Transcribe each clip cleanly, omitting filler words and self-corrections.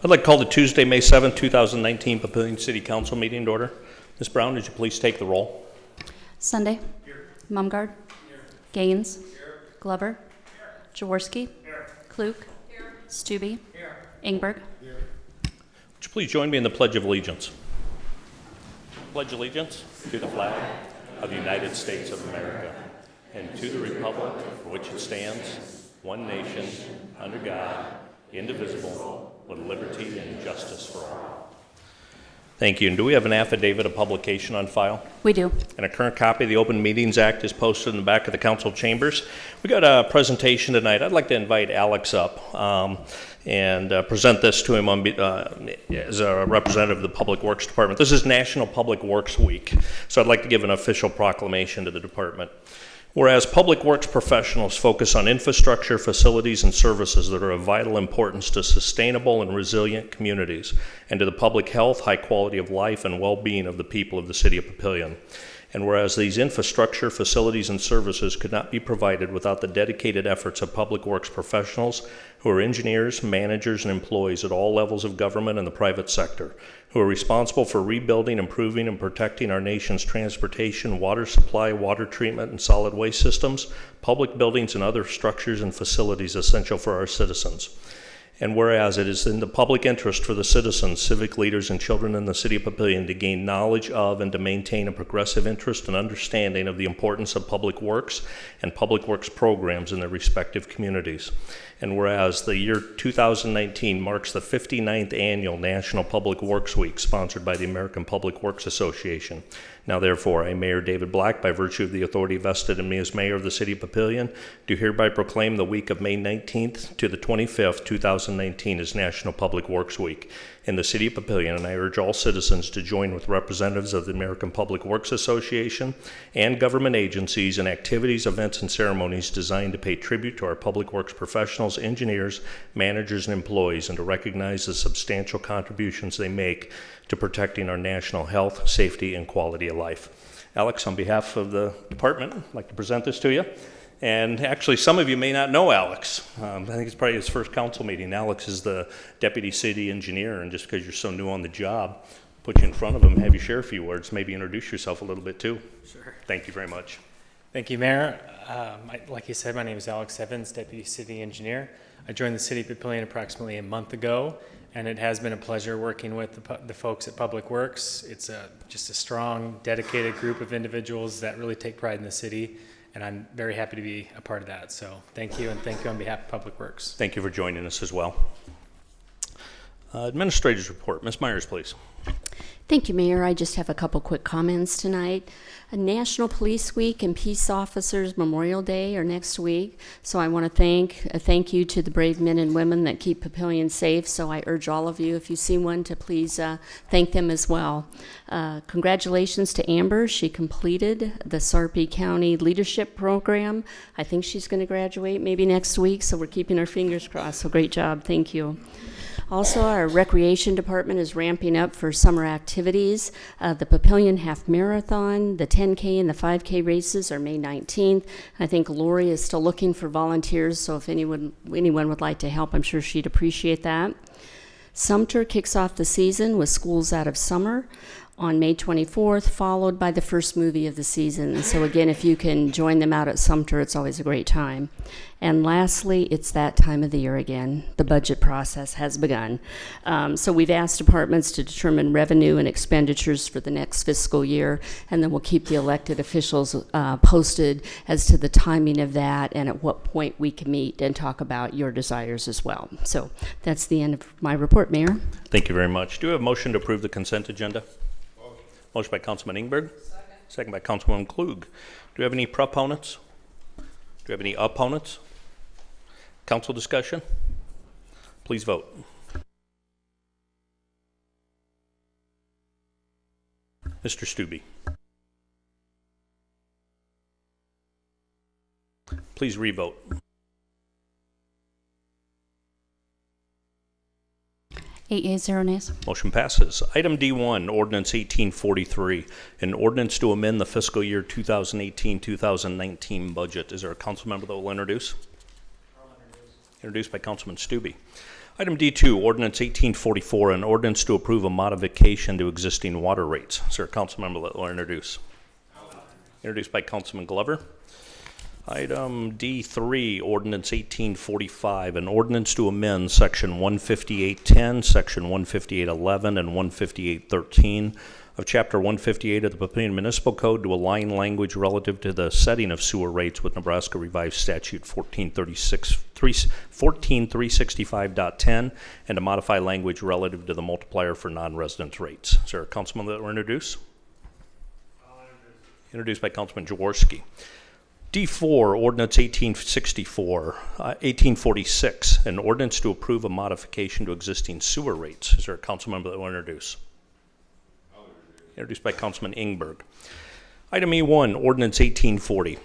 I'd like to call the Tuesday, May 7th, 2019 Papillion City Council meeting to order. Ms. Brown, would you please take the roll? Sunday. Here. Mumgard. Here. Gaines. Here. Glover. Here. Jaworski. Here. Klug. Here. Stube. Here. Ingberg. Here. Would you please join me in the Pledge of Allegiance? Pledge allegiance to the flag of the United States of America and to the republic for which it stands, one nation, under God, indivisible, with liberty and justice for all. Thank you. And do we have an affidavit of publication on file? We do. And a current copy of the Open Meetings Act is posted in the back of the council chambers. We got a presentation tonight. I'd like to invite Alex up and present this to him as a representative of the Public Works Department. This is National Public Works Week, so I'd like to give an official proclamation to the department. Whereas public works professionals focus on infrastructure, facilities, and services that are of vital importance to sustainable and resilient communities and to the public health, high quality of life, and well-being of the people of the city of Papillion. And whereas these infrastructure, facilities, and services could not be provided without the dedicated efforts of public works professionals who are engineers, managers, and employees at all levels of government and the private sector, who are responsible for rebuilding, improving, and protecting our nation's transportation, water supply, water treatment, and solid waste systems, public buildings, and other structures and facilities essential for our citizens. And whereas it is in the public interest for the citizens, civic leaders, and children in the city of Papillion to gain knowledge of and to maintain a progressive interest and understanding of the importance of public works and public works programs in their respective communities. And whereas the year 2019 marks the 59th annual National Public Works Week sponsored by the American Public Works Association. Now therefore, I, Mayor David Black, by virtue of the authority vested in me as Mayor of the City of Papillion, do hereby proclaim the week of May 19th to the 25th, 2019 as National Public Works Week in the City of Papillion, and I urge all citizens to join with representatives of the American Public Works Association and government agencies in activities, events, and ceremonies designed to pay tribute to our public works professionals, engineers, managers, and employees, and to recognize the substantial contributions they make to protecting our national health, safety, and quality of life. Alex, on behalf of the department, I'd like to present this to you. And actually, some of you may not know Alex. I think it's probably his first council meeting. Alex is the deputy city engineer, and just because you're so new on the job, put you in front of him, have you share a few words, maybe introduce yourself a little bit too. Sure. Thank you very much. Thank you, Mayor. Like you said, my name is Alex Evans, deputy city engineer. I joined the city of Papillion approximately a month ago, and it has been a pleasure working with the folks at Public Works. It's just a strong, dedicated group of individuals that really take pride in the city, and I'm very happy to be a part of that. So thank you, and thank you on behalf of Public Works. Thank you for joining us as well. Administrator's report. Ms. Myers, please. Thank you, Mayor. I just have a couple quick comments tonight. A National Police Week and Peace Officers Memorial Day are next week. So I want to thank you to the brave men and women that keep Papillion safe. So I urge all of you, if you see one, to please thank them as well. Congratulations to Amber. She completed the Sarpy County Leadership Program. I think she's going to graduate maybe next week, so we're keeping our fingers crossed. So great job. Thank you. Also, our recreation department is ramping up for summer activities. The Papillion Half Marathon, the 10K and the 5K races are May 19th. I think Lori is still looking for volunteers, so if anyone would like to help, I'm sure she'd appreciate that. Sumter kicks off the season with Schools Out of Summer on May 24th, followed by the first movie of the season. So again, if you can join them out at Sumter, it's always a great time. And lastly, it's that time of the year again. The budget process has begun. So we've asked departments to determine revenue and expenditures for the next fiscal year, and then we'll keep the elected officials posted as to the timing of that and at what point we can meet and talk about your desires as well. So that's the end of my report, Mayor. Thank you very much. Do we have a motion to approve the consent agenda? Motion by Councilman Ingberg. Second by Councilwoman Klug. Do we have any proponents? Do we have any opponents? Council discussion? Please vote. Mr. Stube. Please revote. 8 yeas, 0 nays. Motion passes. Item D1, Ordinance 1843, an ordinance to amend the fiscal year 2018-2019 budget. Is there a council member that will introduce? Introduced by Councilman Stube. Item D2, Ordinance 1844, an ordinance to approve a modification to existing water rates. Is there a council member that will introduce? Introduced by Councilman Glover. Item D3, Ordinance 1845, an ordinance to amend Section 158.10, Section 158.11, and 158.13 of Chapter 158 of the Papillion Municipal Code to align language relative to the setting of sewer rates with Nebraska Revised Statute 14365.10 and to modify language relative to the multiplier for non-resident rates. Is there a councilman that will introduce? Introduced by Councilman Jaworski. D4, Ordinance 1846, an ordinance to approve a modification to existing sewer rates. Is there a council member that will introduce? Introduced by Councilman Ingberg. Item E1, Ordinance 1840.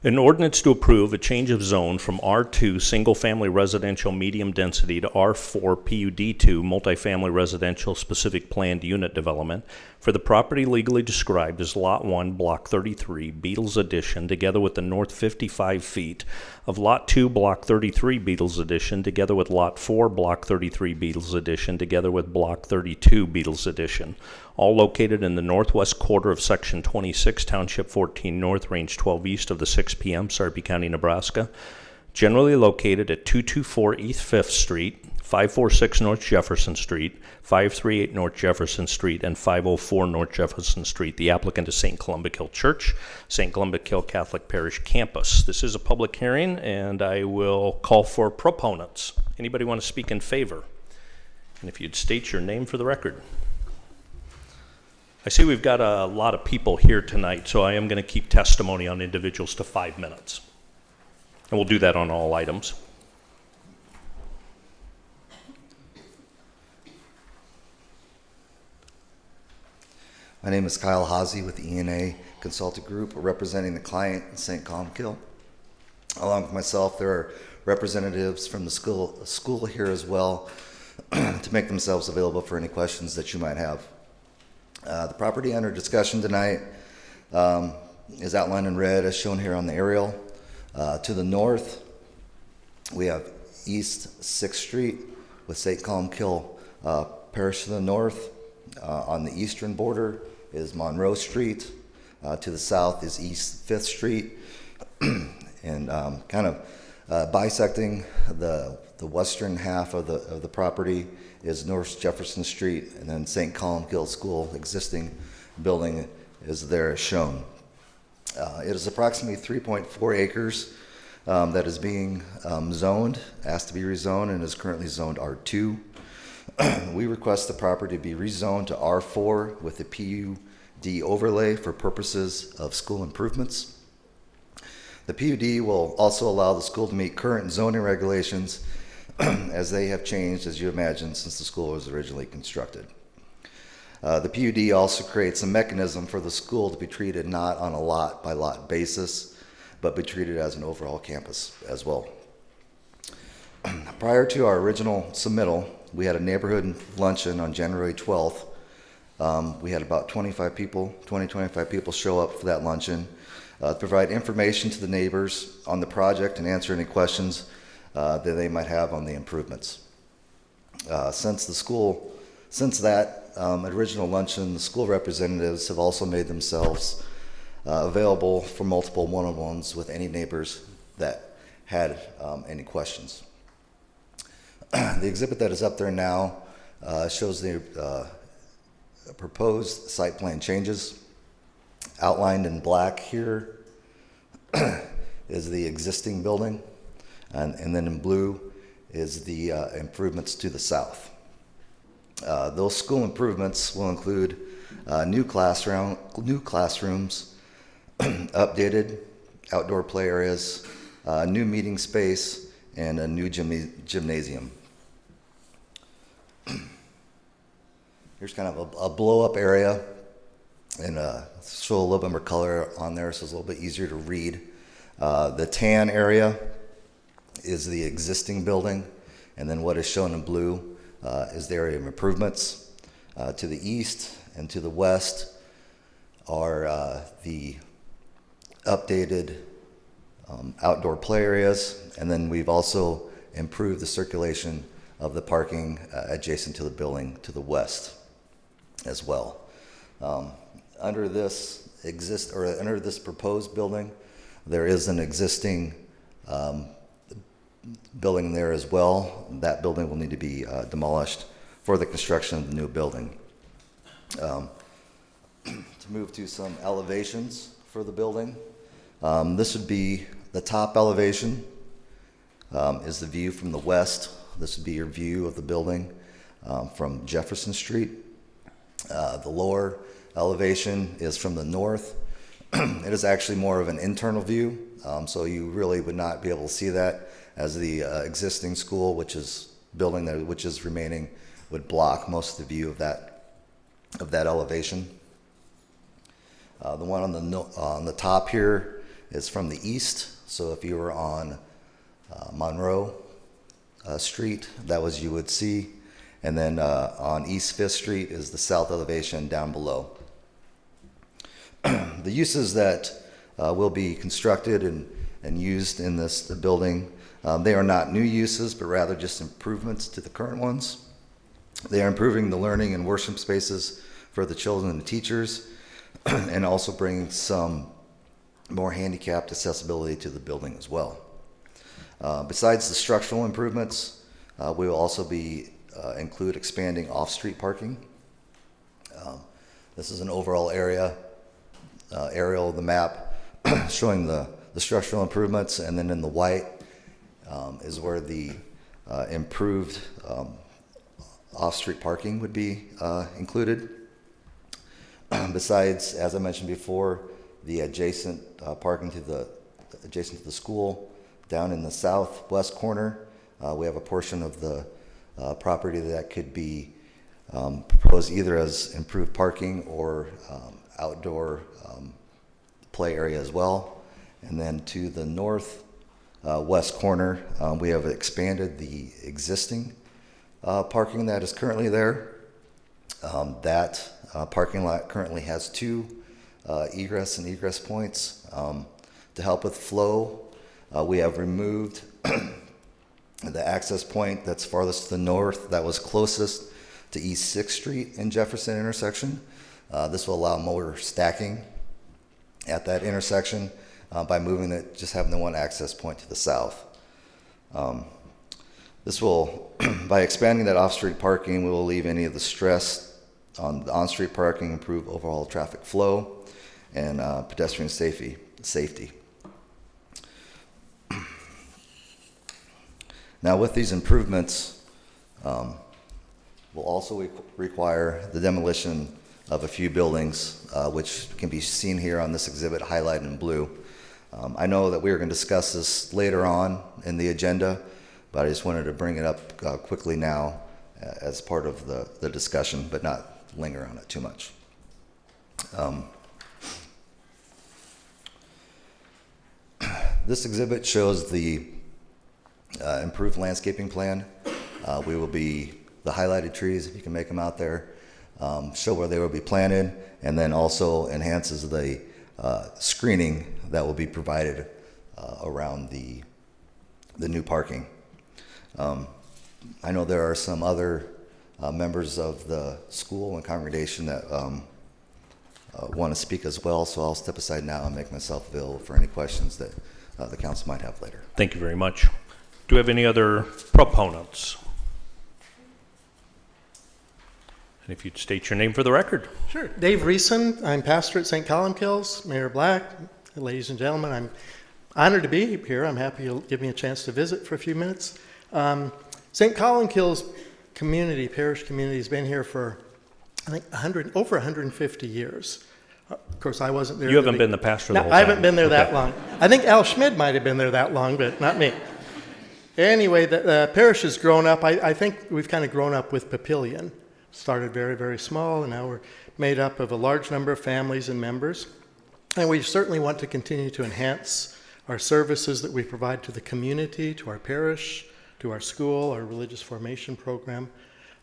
An ordinance to approve a change of zone from R2 single-family residential medium density to R4 PUD2 multifamily residential specific planned unit development for the property legally described as Lot 1, Block 33, Beatles Addition, together with the north 55 feet of Lot 2, Block 33, Beatles Addition, together with Lot 4, Block 33, Beatles Addition, together with Block 32, Beatles Addition, all located in the northwest quarter of Section 26, Township 14 North, Range 12 East of the 6 p.m., Sarpy County, Nebraska, generally located at 224 East 5th Street, 546 North Jefferson Street, 538 North Jefferson Street, and 504 North Jefferson Street. The applicant is St. Columbic Hill Church, St. Columbic Hill Catholic Parish Campus. This is a public hearing, and I will call for proponents. Anybody want to speak in favor? And if you'd state your name for the record. I see we've got a lot of people here tonight, so I am going to keep testimony on individuals to 5 minutes. And we'll do that on all items. My name is Kyle Hazy with the E&A Consulting Group, representing the client in St. Columkill. Along with myself, there are representatives from the school here as well to make themselves available for any questions that you might have. The property under discussion tonight is outlined in red as shown here on the aerial. To the north, we have East 6th Street with St. Columkill Parish to the north. On the eastern border is Monroe Street. To the south is East 5th Street. And kind of bisecting the western half of the property is North Jefferson Street, and then St. Columkill School existing building is there shown. It is approximately 3.4 acres that is being zoned, asked to be rezoned, and is currently zoned R2. We request the property be rezoned to R4 with the PUD overlay for purposes of school improvements. The PUD will also allow the school to meet current zoning regulations as they have changed, as you imagine, since the school was originally constructed. The PUD also creates a mechanism for the school to be treated not on a lot-by-lot basis, but be treated as an overall campus as well. Prior to our original submittal, we had a neighborhood luncheon on January 12th. We had about 25 people show up for that luncheon to provide information to the neighbors on the project and answer any questions that they might have on the improvements. Since that original luncheon, the school representatives have also made themselves available for multiple one-on-ones with any neighbors that had any questions. The exhibit that is up there now shows the proposed site plan changes. Outlined in black here is the existing building, and then in blue is the improvements to the south. Those school improvements will include new classrooms, updated outdoor play areas, new meeting space, and a new gymnasium. Here's kind of a blow-up area, and show a little bit more color on there so it's a little bit easier to read. The tan area is the existing building, and then what is shown in blue is the area of improvements. To the east and to the west are the updated outdoor play areas, and then we've also improved the circulation of the parking adjacent to the building to the west as well. Under this proposed building, there is an existing building there as well. That building will need to be demolished for the construction of the new building. To move to some elevations for the building, this would be the top elevation is the view from the west. This would be your view of the building from Jefferson Street. The lower elevation is from the north. It is actually more of an internal view, so you really would not be able to see that, as the existing school, which is building there, which is remaining, would block most of the view of that elevation. The one on the top here is from the east. So if you were on Monroe Street, that was you would see. And then on East Fifth Street is the south elevation down below. The uses that will be constructed and used in the building, they are not new uses, but rather just improvements to the current ones. They are improving the learning and worship spaces for the children and the teachers, and also bringing some more handicapped accessibility to the building as well. Besides the structural improvements, we will also include expanding off-street parking. This is an overall aerial of the map showing the structural improvements, and then in the white is where the improved off-street parking would be included. Besides, as I mentioned before, the adjacent parking adjacent to the school, down in the southwest corner, we have a portion of the property that could be proposed either as improved parking or outdoor play area as well. And then to the north west corner, we have expanded the existing parking that is currently there. That parking lot currently has 2 egress and egress points. To help with flow, we have removed the access point that's farthest to the north, that was closest to East 6th Street in Jefferson intersection. This will allow more stacking at that intersection by moving it, just having the one access point to the south. This will, by expanding that off-street parking, we will alleviate any of the stress on the on-street parking, improve overall traffic flow, and pedestrian safety. Now, with these improvements, will also require the demolition of a few buildings, which can be seen here on this exhibit highlighted in blue. I know that we are going to discuss this later on in the agenda, but I just wanted to bring it up quickly now as part of the discussion, but not linger on it too much. This exhibit shows the improved landscaping plan. We will be the highlighted trees, if you can make them out there, show where they will be planted, and then also enhances the screening that will be provided around the new parking. I know there are some other members of the school and congregation that want to speak as well, so I'll step aside now and make myself available for any questions that the council might have later. Thank you very much. Do we have any other proponents? And if you'd state your name for the record. Sure. Dave Reeson. I'm pastor at St. Columkills. Mayor Black, ladies and gentlemen, I'm honored to be here. I'm happy you'll give me a chance to visit for a few minutes. St. Columkills parish community has been here for, I think, over 150 years. Of course, I wasn't there. You haven't been the pastor the whole time. I haven't been there that long. I think Al Schmid might have been there that long, but not me. Anyway, the parish has grown up. I think we've kind of grown up with Papillion. Started very, very small, and now we're made up of a large number of families and members. And we certainly want to continue to enhance our services that we provide to the community, to our parish, to our school, our religious formation program.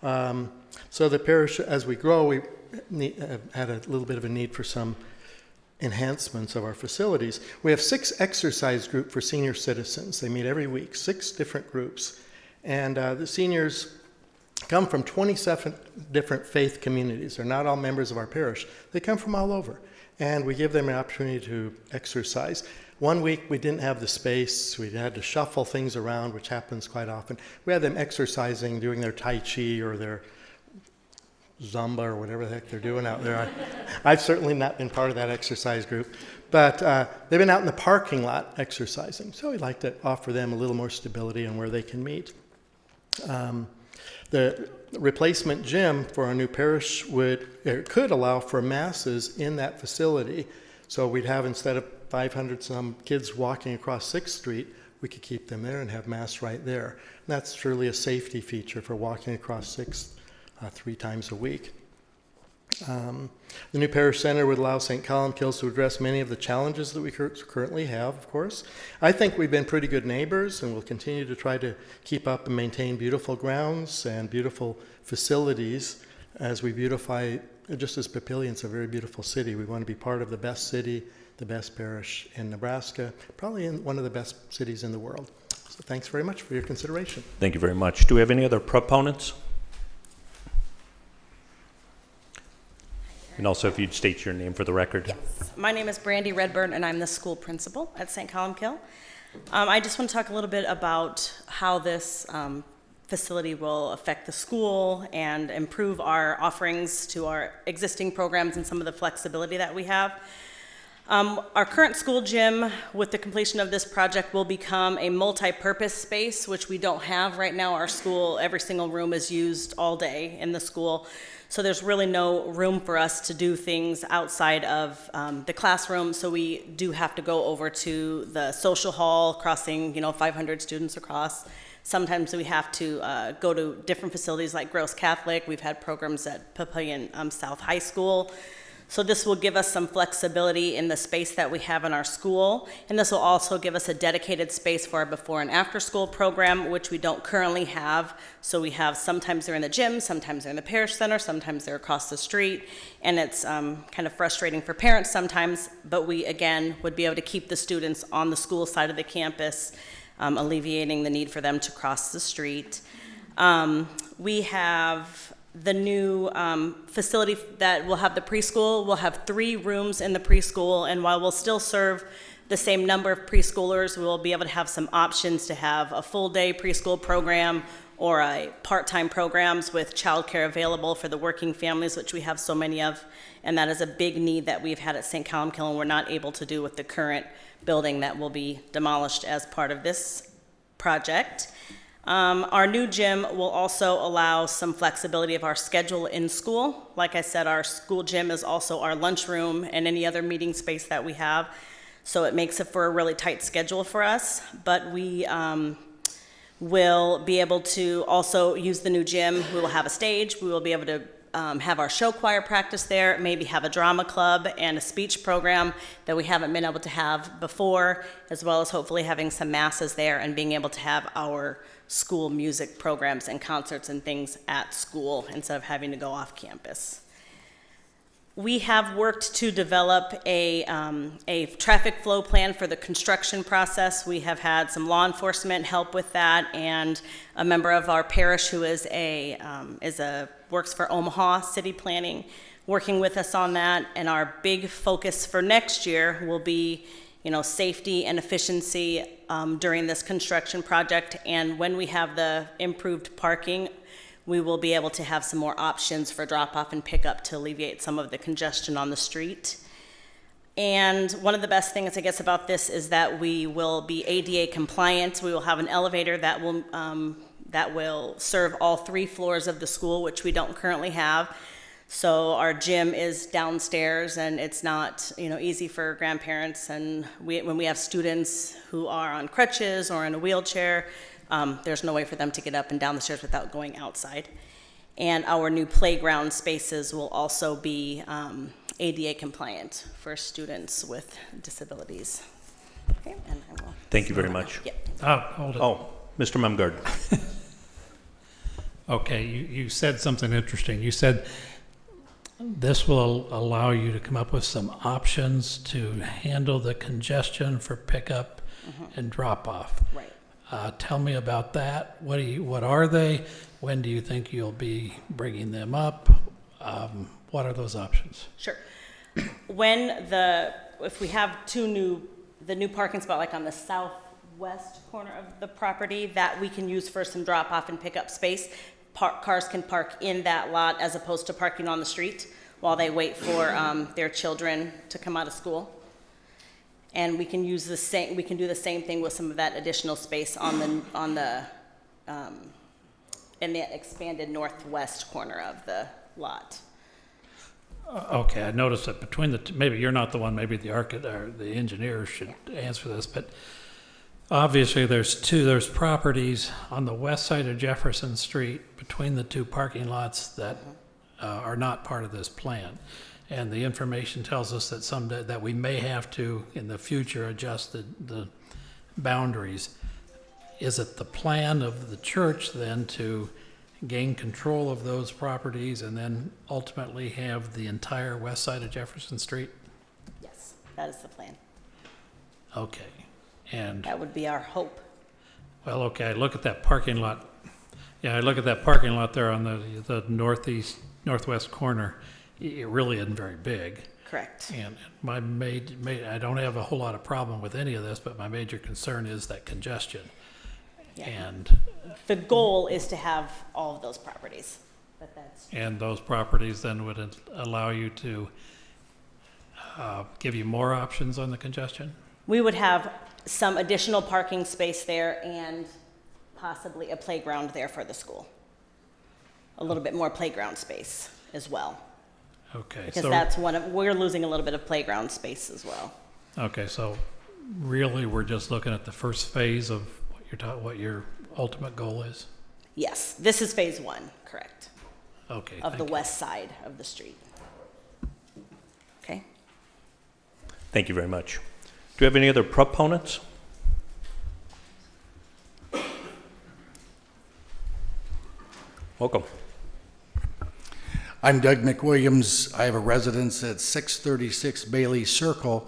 So the parish, as we grow, we have had a little bit of a need for some enhancements of our facilities. We have 6 exercise groups for senior citizens. They meet every week, 6 different groups. And the seniors come from 27 different faith communities. They're not all members of our parish. They come from all over. And we give them an opportunity to exercise. One week we didn't have the space. We had to shuffle things around, which happens quite often. We had them exercising, doing their Tai Chi or their Zumba or whatever the heck they're doing out there. I've certainly not been part of that exercise group. But they've been out in the parking lot exercising. So we'd like to offer them a little more stability on where they can meet. The replacement gym for our new parish could allow for masses in that facility. So we'd have, instead of 500 some kids walking across 6th Street, we could keep them there and have mass right there. And that's truly a safety feature for walking across 6th 3 times a week. The new parish center would allow St. Columkills to address many of the challenges that we currently have, of course. I think we've been pretty good neighbors, and we'll continue to try to keep up and maintain beautiful grounds and beautiful facilities as we beautify, just as Papillion's a very beautiful city. We want to be part of the best city, the best parish in Nebraska, probably in one of the best cities in the world. So thanks very much for your consideration. Thank you very much. Do we have any other proponents? And also, if you'd state your name for the record. Yes. My name is Brandy Redburn, and I'm the school principal at St. Columkill. I just want to talk a little bit about how this facility will affect the school and improve our offerings to our existing programs and some of the flexibility that we have. Our current school gym, with the completion of this project, will become a multi-purpose space, which we don't have right now. Our school, every single room is used all day in the school. So there's really no room for us to do things outside of the classroom. So we do have to go over to the social hall, crossing 500 students across. Sometimes we have to go to different facilities like Gross Catholic. We've had programs at Papillion South High School. So this will give us some flexibility in the space that we have in our school. And this will also give us a dedicated space for our before and after school program, which we don't currently have. So we have, sometimes they're in the gym, sometimes they're in the parish center, sometimes they're across the street. And it's kind of frustrating for parents sometimes, but we, again, would be able to keep the students on the school side of the campus, alleviating the need for them to cross the street. We have the new facility that will have the preschool. We'll have 3 rooms in the preschool, and while we'll still serve the same number of preschoolers, we will be able to have some options to have a full-day preschool program or a part-time programs with childcare available for the working families, which we have so many of, and that is a big need that we've had at St. Columkill and we're not able to do with the current building that will be demolished as part of this project. Our new gym will also allow some flexibility of our schedule in school. Like I said, our school gym is also our lunchroom and any other meeting space that we have. So it makes it for a really tight schedule for us. But we will be able to also use the new gym. We will have a stage. We will be able to have our show choir practice there, maybe have a drama club and a speech program that we haven't been able to have before, as well as hopefully having some masses there and being able to have our school music programs and concerts and things at school instead of having to go off campus. We have worked to develop a traffic flow plan for the construction process. We have had some law enforcement help with that, and a member of our parish who works for Omaha City Planning, working with us on that. And our big focus for next year will be, safety and efficiency during this construction project. And when we have the improved parking, we will be able to have some more options for drop-off and pickup to alleviate some of the congestion on the street. And one of the best things, I guess, about this is that we will be ADA compliant. We will have an elevator that will serve all 3 floors of the school, which we don't currently have. So our gym is downstairs, and it's not, easy for grandparents. And when we have students who are on crutches or in a wheelchair, there's no way for them to get up and down the stairs without going outside. And our new playground spaces will also be ADA compliant for students with disabilities. Okay, and I will. Thank you very much. Yep. Hold it. Oh, Mr. Mumgard. Okay, you said something interesting. You said This will allow you to come up with some options to handle the congestion for pickup and drop-off. Right. Tell me about that. What are they? When do you think you'll be bringing them up? What are those options? Sure. If we have the new parking spot, like on the southwest corner of the property, that we can use for some drop-off and pickup space, cars can park in that lot as opposed to parking on the street while they wait for their children to come out of school. And we can do the same thing with some of that additional space in the expanded northwest corner of the lot. Okay, I noticed that between maybe you're not the one, maybe the architect or the engineer should answer this, but obviously there's properties on the west side of Jefferson Street between the two parking lots that are not part of this plan. And the information tells us that someday that we may have to, in the future, adjust the boundaries. Is it the plan of the church then to gain control of those properties and then ultimately have the entire west side of Jefferson Street? Yes, that is the plan. Okay, and, That would be our hope. well, okay, I look at that parking lot. Yeah, I look at that parking lot there on the northwest corner. It really isn't very big. Correct. And I don't have a whole lot of problem with any of this, but my major concern is that congestion. Yeah. And The goal is to have all of those properties, but that's, those properties then would allow you to give you more options on the congestion? we would have some additional parking space there and possibly a playground there for the school. A little bit more playground space as well, Okay. because So we're losing a little bit of playground space as well. okay, so really we're just looking at the first phase of what your ultimate goal is? Yes, this is phase one, correct, Okay. of the thank you. west side of the street. Okay? Thank you very much. Do we have any other proponents? Welcome. I'm Doug McWilliams. I have a residence at 636 Bailey Circle,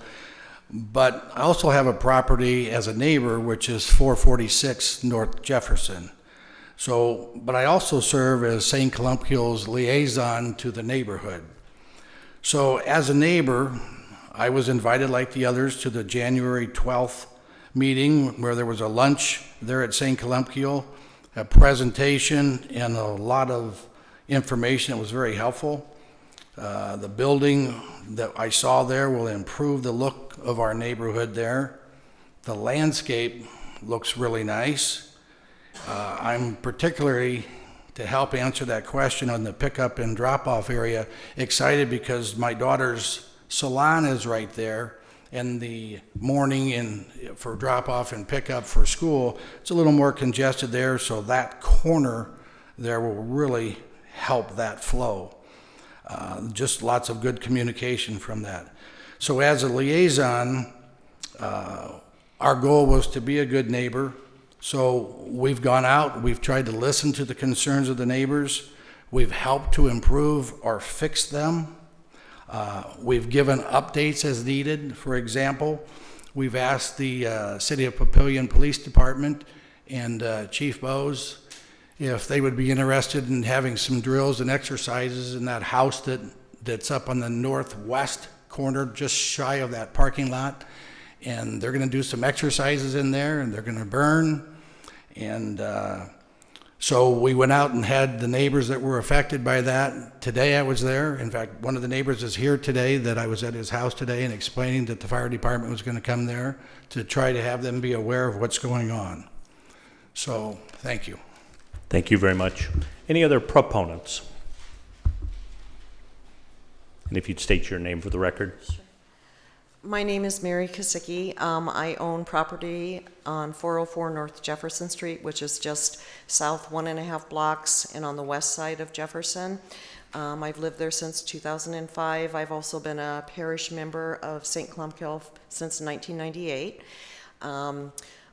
but I also have a property as a neighbor, which is 446 North Jefferson. But I also serve as St. Columkille's liaison to the neighborhood. So as a neighbor, I was invited like the others to the January 12th meeting where there was a lunch there at St. Columbkille, a presentation, and a lot of information that was very helpful. The building that I saw there will improve the look of our neighborhood there. The landscape looks really nice. I'm particularly, to help answer that question on the pickup and drop-off area, excited because my daughter's salon is right there. In the morning and for drop-off and pickup for school, it's a little more congested there, so that corner there will really help that flow. Just lots of good communication from that. So as a liaison, our goal was to be a good neighbor. So we've gone out, we've tried to listen to the concerns of the neighbors. We've helped to improve or fix them. We've given updates as needed. For example, we've asked the City of Papillion Police Department and Chief Bose if they would be interested in having some drills and exercises in that house that's up on the northwest corner, just shy of that parking lot. And they're going to do some exercises in there, and they're going to burn. And so we went out and had the neighbors that were affected by that. Today I was there. In fact, one of the neighbors is here today, that I was at his house today and explaining that the fire department was going to come there to try to have them be aware of what's going on. So, thank you. Thank you very much. Any other proponents? And if you'd state your name for the record. My name is Mary Kosicki. I own property on 404 North Jefferson Street, which is just south 1.5 blocks and on the west side of Jefferson. I've lived there since 2005. I've also been a parish member of St. Columbkille since 1998.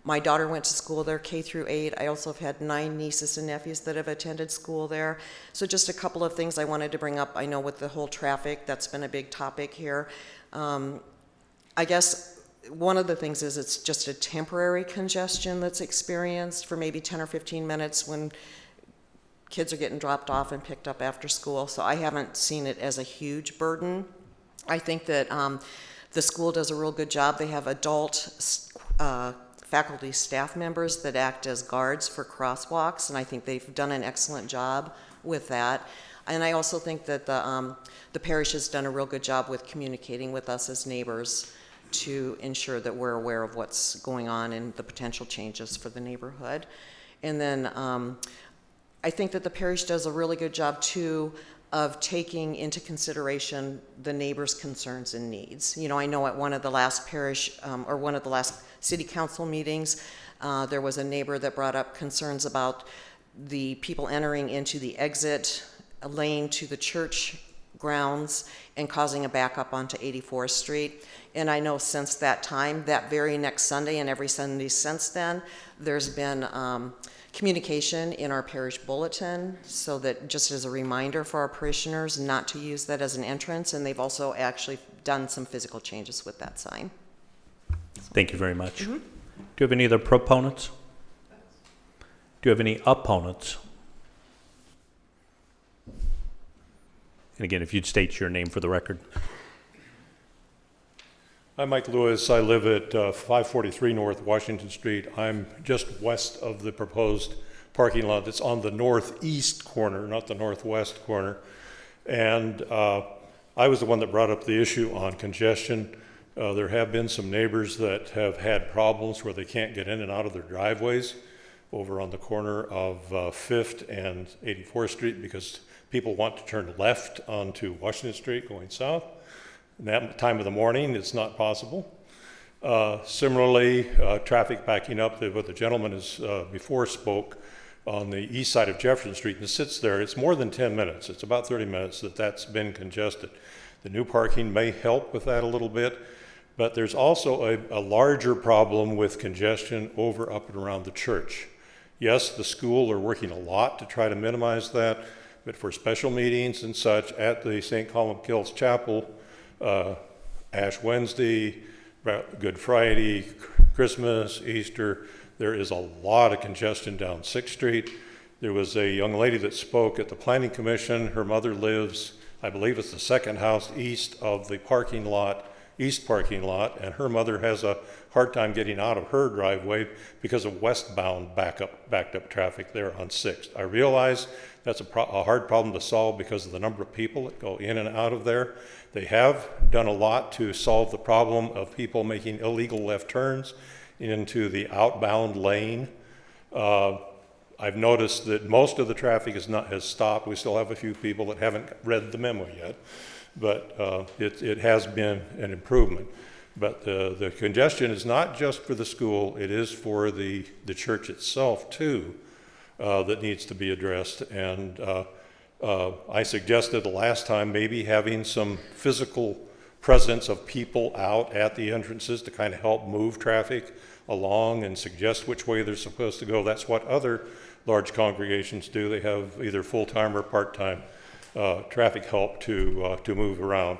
My daughter went to school there, K through 8. I also have had 9 nieces and nephews that have attended school there. So just a couple of things I wanted to bring up. I know with the whole traffic, that's been a big topic here. I guess one of the things is it's just a temporary congestion that's experienced for maybe 10 or 15 minutes when kids are getting dropped off and picked up after school. So I haven't seen it as a huge burden. I think that the school does a real good job. They have adult faculty staff members that act as guards for crosswalks, and I think they've done an excellent job with that. And I also think that the parish has done a real good job with communicating with us as neighbors to ensure that we're aware of what's going on and the potential changes for the neighborhood. And then I think that the parish does a really good job too of taking into consideration the neighbors' concerns and needs. You know, I know at one of the last parish, or one of the last city council meetings, there was a neighbor that brought up concerns about the people entering into the exit lane to the church grounds and causing a backup onto 84th Street. And I know since that time, that very next Sunday and every Sunday since then, there's been communication in our parish bulletin, so that just as a reminder for our parishioners not to use that as an entrance, and they've also actually done some physical changes with that sign. Thank you very much. Do you have any other proponents? Do you have any opponents? And again, if you'd state your name for the record. I'm Mike Lewis. I live at 543 North Washington Street. I'm just west of the proposed parking lot that's on the northeast corner, not the northwest corner. And I was the one that brought up the issue on congestion. There have been some neighbors that have had problems where they can't get in and out of their driveways over on the corner of 5th and 84th Street because people want to turn left onto Washington Street going south. In that time of the morning, it's not possible. Similarly, traffic backing up, what the gentleman has before spoke on the east side of Jefferson Street and sits there, it's more than 10 minutes. It's about 30 minutes that's been congested. The new parking may help with that a little bit, but there's also a larger problem with congestion over, up, and around the church. Yes, the school are working a lot to try to minimize that, but for special meetings and such at the St. Columkille's Chapel, Ash Wednesday, Good Friday, Christmas, Easter, there is a lot of congestion down 6th Street. There was a young lady that spoke at the Planning Commission. Her mother lives, I believe it's the second house east of the parking lot, east parking lot, and her mother has a hard time getting out of her driveway because of westbound backed up traffic there on 6th. I realize that's a hard problem to solve because of the number of people that go in and out of there. They have done a lot to solve the problem of people making illegal left turns into the outbound lane. I've noticed that most of the traffic has stopped. We still have a few people that haven't read the memo yet, but it has been an improvement. But the congestion is not just for the school, it is for the church itself too, that needs to be addressed. And I suggested the last time maybe having some physical presence of people out at the entrances to kind of help move traffic along and suggest which way they're supposed to go. That's what other large congregations do. They have either full-time or part-time traffic help to move around.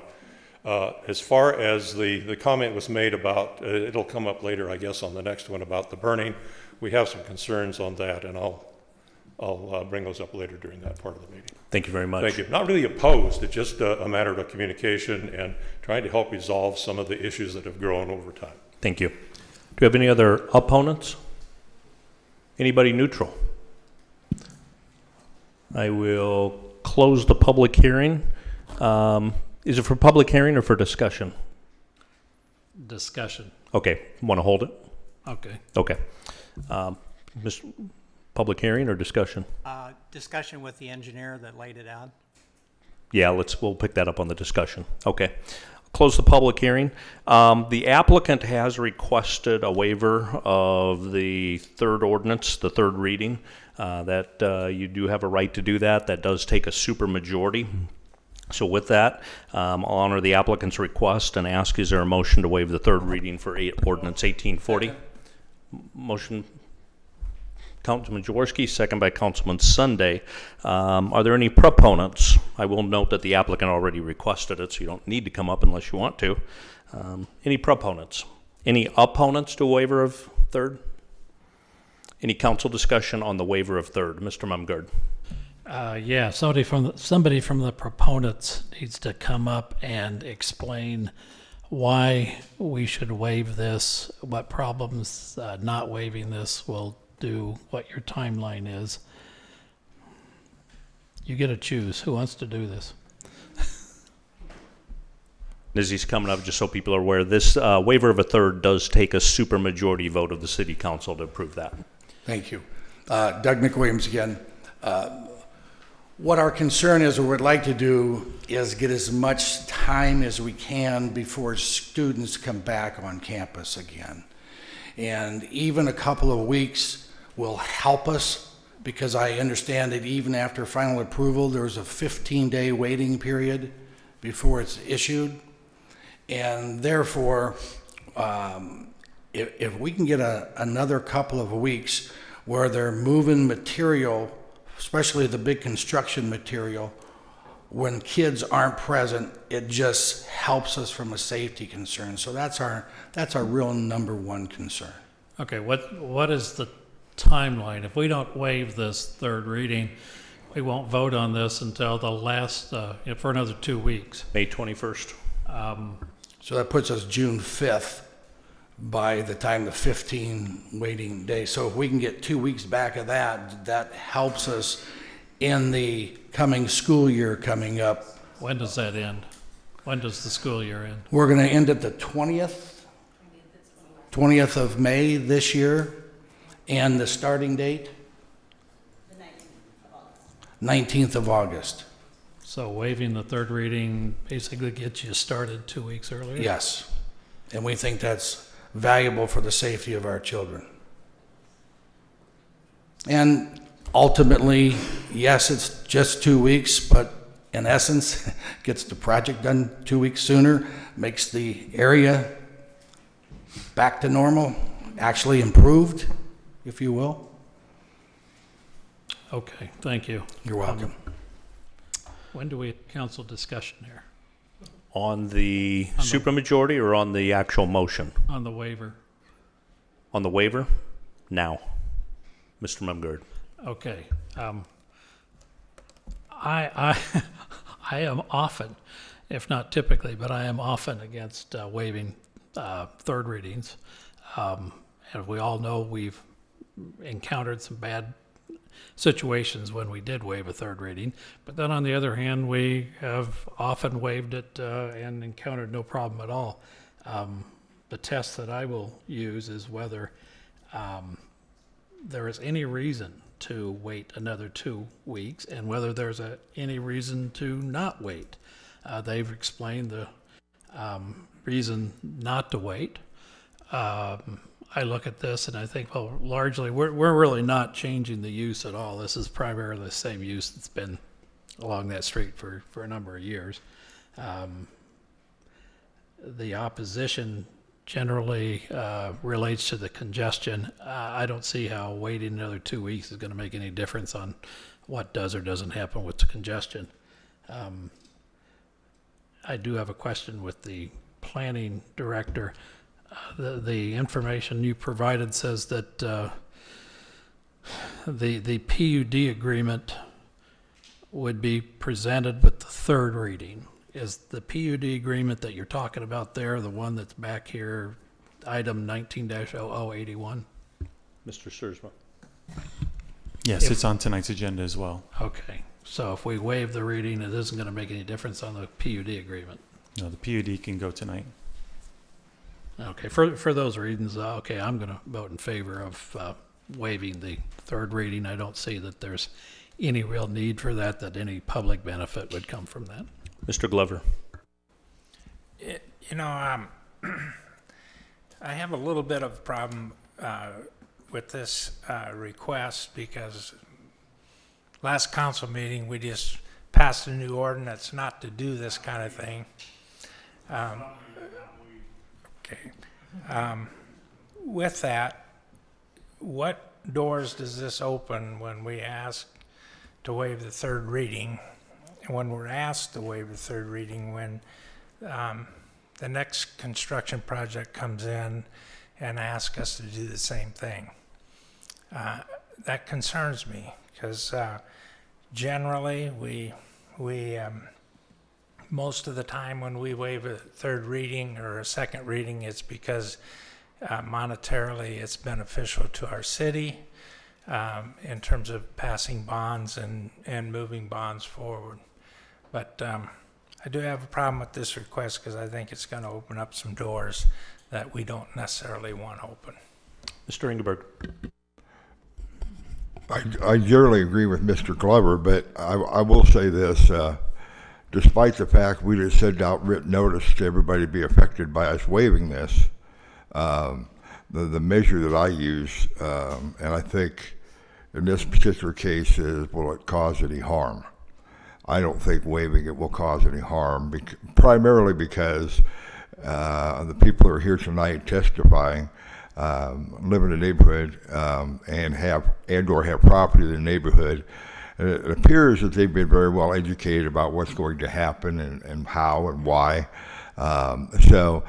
As far as the comment was made about, it'll come up later, I guess, on the next one about the burning. We have some concerns on that, and I'll bring those up later during that part of the meeting. Thank you very much. Thank you. Not really opposed, it's just a matter of communication and trying to help resolve some of the issues that have grown over time. Thank you. Do we have any other opponents? Anybody neutral? I will close the public hearing. Is it for public hearing or for discussion? Discussion. Okay, want to hold it? Okay. Okay. Public hearing or discussion? Discussion with the engineer that laid it out. Yeah, we'll pick that up on the discussion. Okay. Close the public hearing. The applicant has requested a waiver of the third ordinance, the third reading. That you do have a right to do that. That does take a supermajority. So with that, I'll honor the applicant's request and ask, is there a motion to waive the third reading for ordinance 1840? Motion, Councilman Jaworski, second by Councilman Sunday. Are there any proponents? I will note that the applicant already requested it, so you don't need to come up unless you want to. Any proponents? Any opponents to a waiver of third? Any council discussion on the waiver of third? Mr. Mumgard. Yeah, somebody from the proponents needs to come up and explain why we should waive this, what problems not waiving this will do, what your timeline is. You get to choose. Who wants to do this? As he's coming up, just so people are aware, this waiver of a third does take a supermajority vote of the city council to approve that. Thank you. Doug McWilliams again. What our concern is, or would like to do, is get as much time as we can before students come back on campus again. And even a couple of weeks will help us, because I understand that even after final approval, there's a 15-day waiting period before it's issued. And therefore, if we can get another couple of weeks where they're moving material, especially the big construction material, when kids aren't present, it just helps us from a safety concern. So that's our real number one concern. Okay, what is the timeline? If we don't waive this third reading, we won't vote on this until the last, for another 2 weeks. May 21st. So that puts us June 5th by the time the 15 waiting days. So if we can get 2 weeks back of that, that helps us in the coming school year coming up. When does that end? When does the school year end? We're going to end at the 20th of May this year, and the starting date? The 19th of August. 19th of August. So waiving the third reading basically gets you started 2 weeks earlier? Yes. And we think that's valuable for the safety of our children. And ultimately, yes, it's just 2 weeks, but in essence, gets the project done 2 weeks sooner, makes the area back to normal, actually improved, if you will. Okay, thank you. You're welcome. When do we have council discussion here On the supermajority or on the actual motion? on the waiver? On the waiver? Now. Mr. Mumgard. Okay. I am often, if not typically, but I am often against waiving third readings. And we all know we've encountered some bad situations when we did waive a third reading. But then on the other hand, we have often waived it and encountered no problem at all. The test that I will use is whether there is any reason to wait another 2 weeks and whether there's any reason to not wait. They've explained the reason not to wait. I look at this and I think, well, largely we're really not changing the use at all. This is primarily the same use that's been along that street for a number of years. The opposition generally relates to the congestion. I don't see how waiting another 2 weeks is going to make any difference on what does or doesn't happen with the congestion. I do have a question with the planning director. The information you provided says that the PUD agreement would be presented with the third reading. Is the PUD agreement that you're talking about there the one that's back here, item 19-0081? Mr. Sersma. Yes, it's on tonight's agenda as well. Okay, so if we waive the reading, it isn't going to make any difference on the PUD agreement. No, the PUD can go tonight. Okay, for those reasons, okay, I'm going to vote in favor of waiving the third reading. I don't see that there's any real need for that any public benefit would come from that. Mr. Glover. I have a little bit of a problem with this request because last council meeting, we just passed a new ordinance not to do this kind of thing. Okay. With that, what doors does this open when we ask to waive the third reading? And when we're asked to waive the third reading, when the next construction project comes in and asks us to do the same thing? That concerns me, because generally we most of the time when we waive a third reading or a second reading, it's because monetarily it's beneficial to our city in terms of passing bonds and moving bonds forward. But I do have a problem with this request because I think it's going to open up some doors that we don't necessarily want open. Mr. Ingeberg. I generally agree with Mr. Glover, but I will say this. Despite the fact we just sent out written notice to everybody to be affected by us waiving this, the measure that I use, and I think in this particular case, is will it cause any harm? I don't think waiving it will cause any harm, primarily because the people who are here tonight testifying live in the neighborhood and/or have property in the neighborhood. And it appears that they've been very well educated about what's going to happen and how and why. So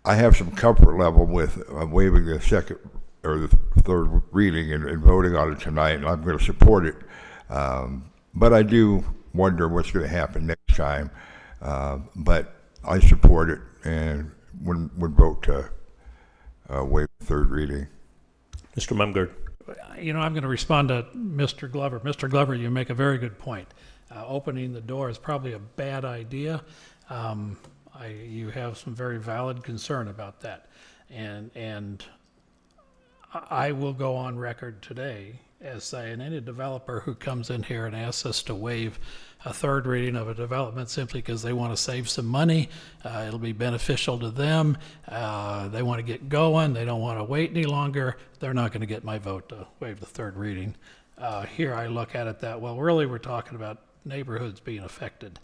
I have some comfort level with waiving the second or the third reading and voting on it tonight, and I'm going to support it. But I do wonder what's going to happen next time. But I support it and would vote to waive the third reading. Mr. Mumgard. You know, I'm going to respond to Mr. Glover. Mr. Glover, you make a very good point. Opening the door is probably a bad idea. You have some very valid concern about that. And I will go on record today as saying any developer who comes in here and asks us to waive a third reading of a development simply because they want to save some money, it'll be beneficial to them, they want to get going, they don't want to wait any longer, they're not going to get my vote to waive the third reading. Here I look at it that, well, really we're talking about neighborhoods being affected.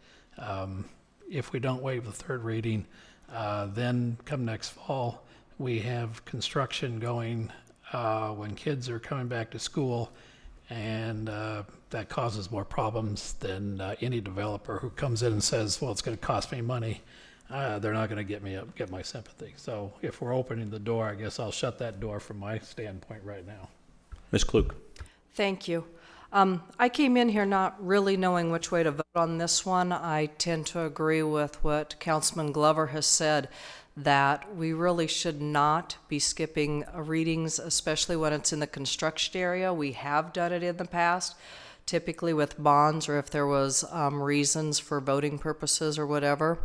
If we don't waive the third reading, then come next fall, we have construction going when kids are coming back to school, and that causes more problems than any developer who comes in and says, well, it's going to cost me money. They're not going to get my sympathy. So if we're opening the door, I guess I'll shut that door from my standpoint right now. Ms. Klug. Thank you. I came in here not really knowing which way to vote on this one. I tend to agree with what Councilman Glover has said, that we really should not be skipping readings, especially when it's in the construction area. We have done it in the past, typically with bonds or if there was reasons for voting purposes or whatever.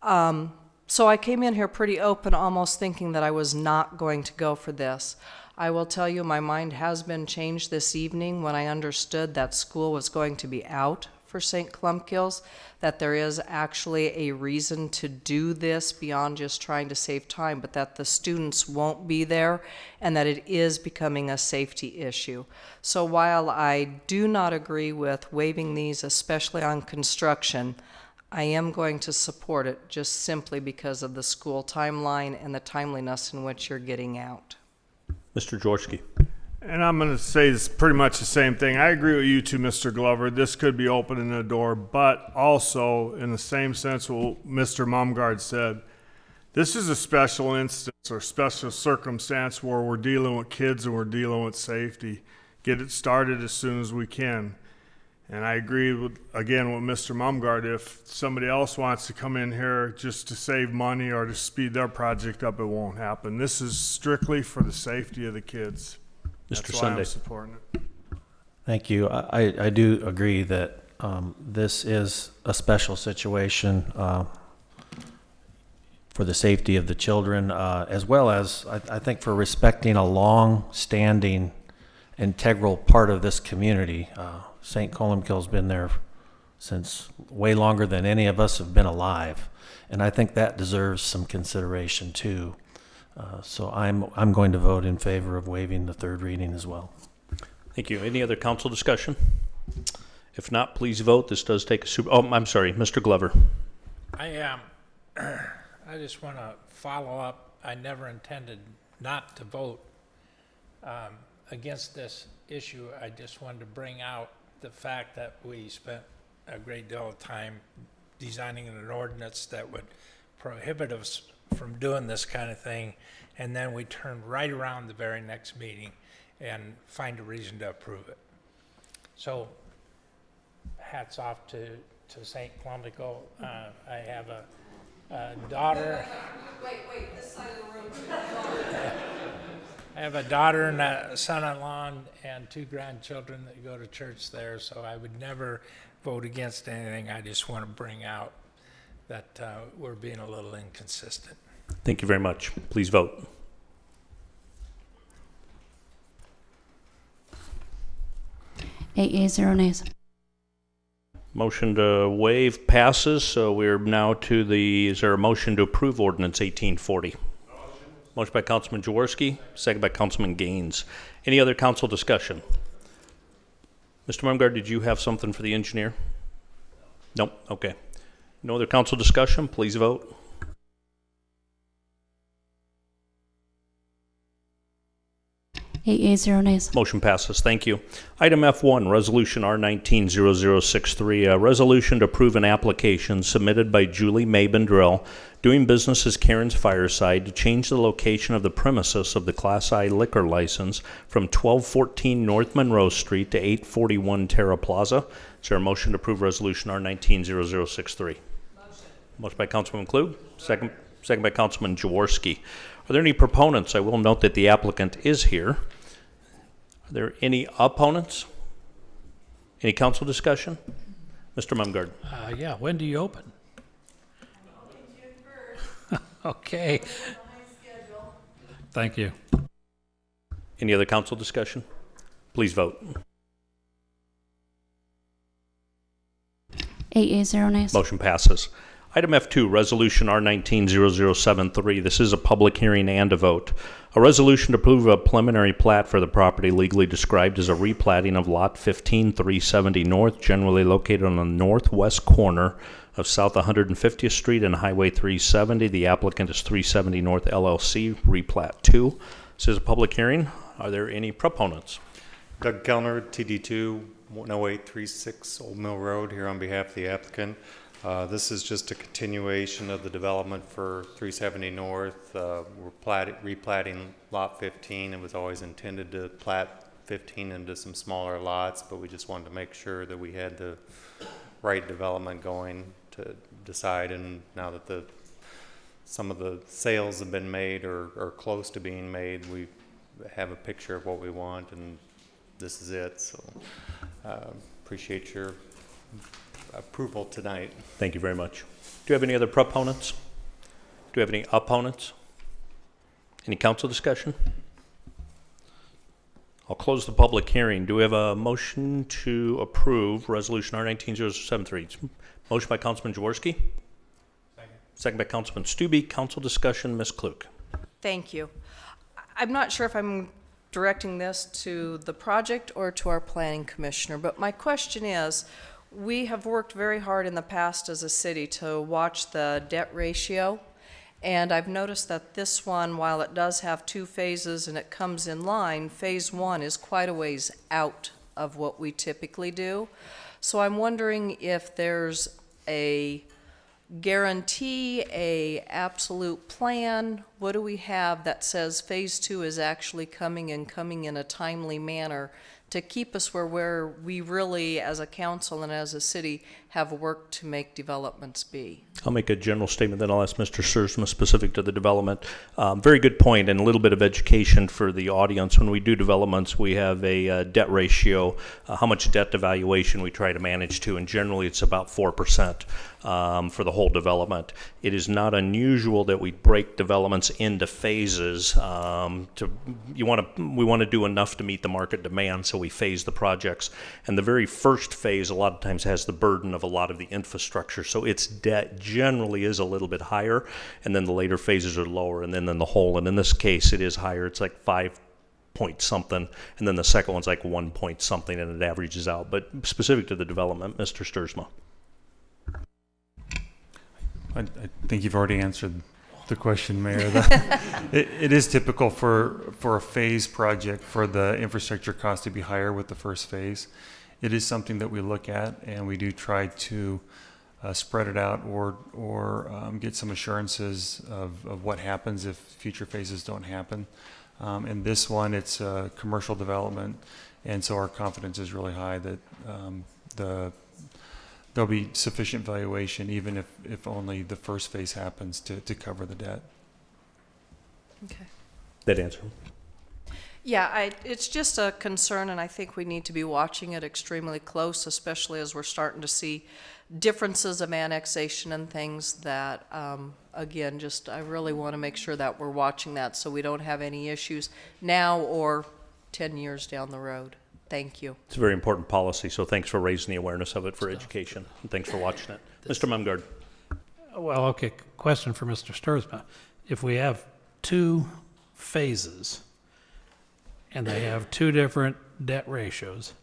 So I came in here pretty open, almost thinking that I was not going to go for this. I will tell you my mind has been changed this evening when I understood that school was going to be out for St. Columbkills, that there is actually a reason to do this beyond just trying to save time, but that the students won't be there and that it is becoming a safety issue. So while I do not agree with waiving these, especially on construction, I am going to support it just simply because of the school timeline and the timeliness in which you're getting out. Mr. Jaworski. And I'm going to say it's pretty much the same thing. I agree with you too, Mr. Glover. This could be opening the door, but also in the same sense what Mr. Mumgard said, this is a special instance or special circumstance where we're dealing with kids and we're dealing with safety. Get it started as soon as we can. And I agree with, again, with Mr. Mumgard. If somebody else wants to come in here just to save money or to speed their project up, it won't happen. This is strictly for the safety of the kids. Mr. That's Sunday. why I'm supporting it. Thank you. I do agree that this is a special situation for the safety of the children, as well as I think for respecting a long-standing, integral part of this community. St. Columbkille's been there since way longer than any of us have been alive, and I think that deserves some consideration too. So I'm going to vote in favor of waiving the third reading as well. Thank you. Any other council discussion? If not, please vote. This does take a super... Oh, I'm sorry. Mr. Glover. I just want to follow up. I never intended not to vote against this issue, I just wanted to bring out the fact that we spent a great deal of time designing an ordinance that would prohibit us from doing this kind of thing, and then we turned right around the very next meeting and find a reason to approve it. So hats off to St. Columbkill. I have a daughter. Wait, this side of the room. I have a daughter and a son-in-law and 2 grandchildren that go to church there, so I would never vote against anything. I just want to bring out that we're being a little inconsistent. Thank you very much. Please vote. Eight yeas, 0 nays. Motion to waive passes, so we're now to is there a motion to approve ordinance 1840? Motion by Councilman Jaworski, second by Councilman Gaines. Any other council discussion? Mr. Mumgard, did you have something for the engineer? Nope, okay. No other council discussion, please vote. Eight yeas, 0 nays. Motion passes. Thank you. Item F1, Resolution R190063, a resolution to approve an application submitted by Julie May Bendrell, doing business as Karen's Fireside, to change the location of the premises of the Class I liquor license from 1214 North Monroe Street to 841 Terra Plaza. Is there a motion to approve Resolution R190063? Motion by Councilman Klug, second by Councilman Jaworski. Are there any proponents? I will note that the applicant is here. Are there any opponents? Any council discussion? Mr. Mumgard. Yeah, when do you open? Okay. Thank you. Any other council discussion? Please vote. 8 yeas, 0 nays. Motion passes. Item F2, Resolution R190073. This is a public hearing and a vote. A resolution to approve a preliminary plat for the property legally described as a replatting of Lot 15370 North, generally located on the northwest corner of South 150th Street and Highway 370. The applicant is 370 North LLC, replat 2. This is a public hearing. Are there any proponents? Doug Kellner, TD2, 10836 Old Mill Road, here on behalf of the applicant. This is just a continuation of the development for 370 North. We're replatting Lot 15. It was always intended to plat 15 into some smaller lots, but we just wanted to make sure that we had the right development going to decide. And now that some of the sales have been made or close to being made, we have a picture of what we want, and this is it. So appreciate your approval tonight. Thank you very much. Do you have any other proponents? Do you have any opponents? Any council discussion? I'll close the public hearing. Do we have a motion to approve Resolution R190073? Motion by Councilman Jaworski. Second by Councilman Stube. Council discussion, Ms. Klug. Thank you. I'm not sure if I'm directing this to the project or to our planning commissioner, but my question is, we have worked very hard in the past as a city to watch the debt ratio, and I've noticed that this one, while it does have 2 phases and it comes in line, phase 1 is quite a ways out of what we typically do. So I'm wondering if there's a guarantee, a absolute plan. What do we have that says phase 2 is actually coming in a timely manner to keep us where we really, as a council and as a city, have worked to make developments be? I'll make a general statement, then I'll ask Mr. Sersma specific to the development. Very good point, and a little bit of education for the audience. When we do developments, we have a debt ratio, how much debt to valuation we try to manage to, and generally it's about 4% for the whole development. It is not unusual that we break developments into phases. We want to do enough to meet the market demand, so we phase the projects. And the very first phase a lot of times has the burden of a lot of the infrastructure, so its debt generally is a little bit higher, and then the later phases are lower, and then the whole. And in this case, it is higher. It's like 5 point something, and then the second one's like 1 point something, and it averages out. But specific to the development, Mr. Stursma. I think you've already answered the question, Mayor. It is typical for a phase project for the infrastructure cost to be higher with the first phase. It is something that we look at, and we do try to spread it out or get some assurances of what happens if future phases don't happen. In this one, it's commercial development, and so our confidence is really high that there'll be sufficient valuation, even if only the first phase happens to cover the debt. Okay. That answer. Yeah, it's just a concern, and I think we need to be watching it extremely close, especially as we're starting to see differences of annexation and things that, again, just I really want to make sure that we're watching that so we don't have any issues now or 10 years down the road. Thank you. It's a very important policy, so thanks for raising the awareness of it for education, and thanks for watching it. Mr. Mumgard. Well, okay, question for Mr. Sturzma. If we have two phases and they have two different debt ratios,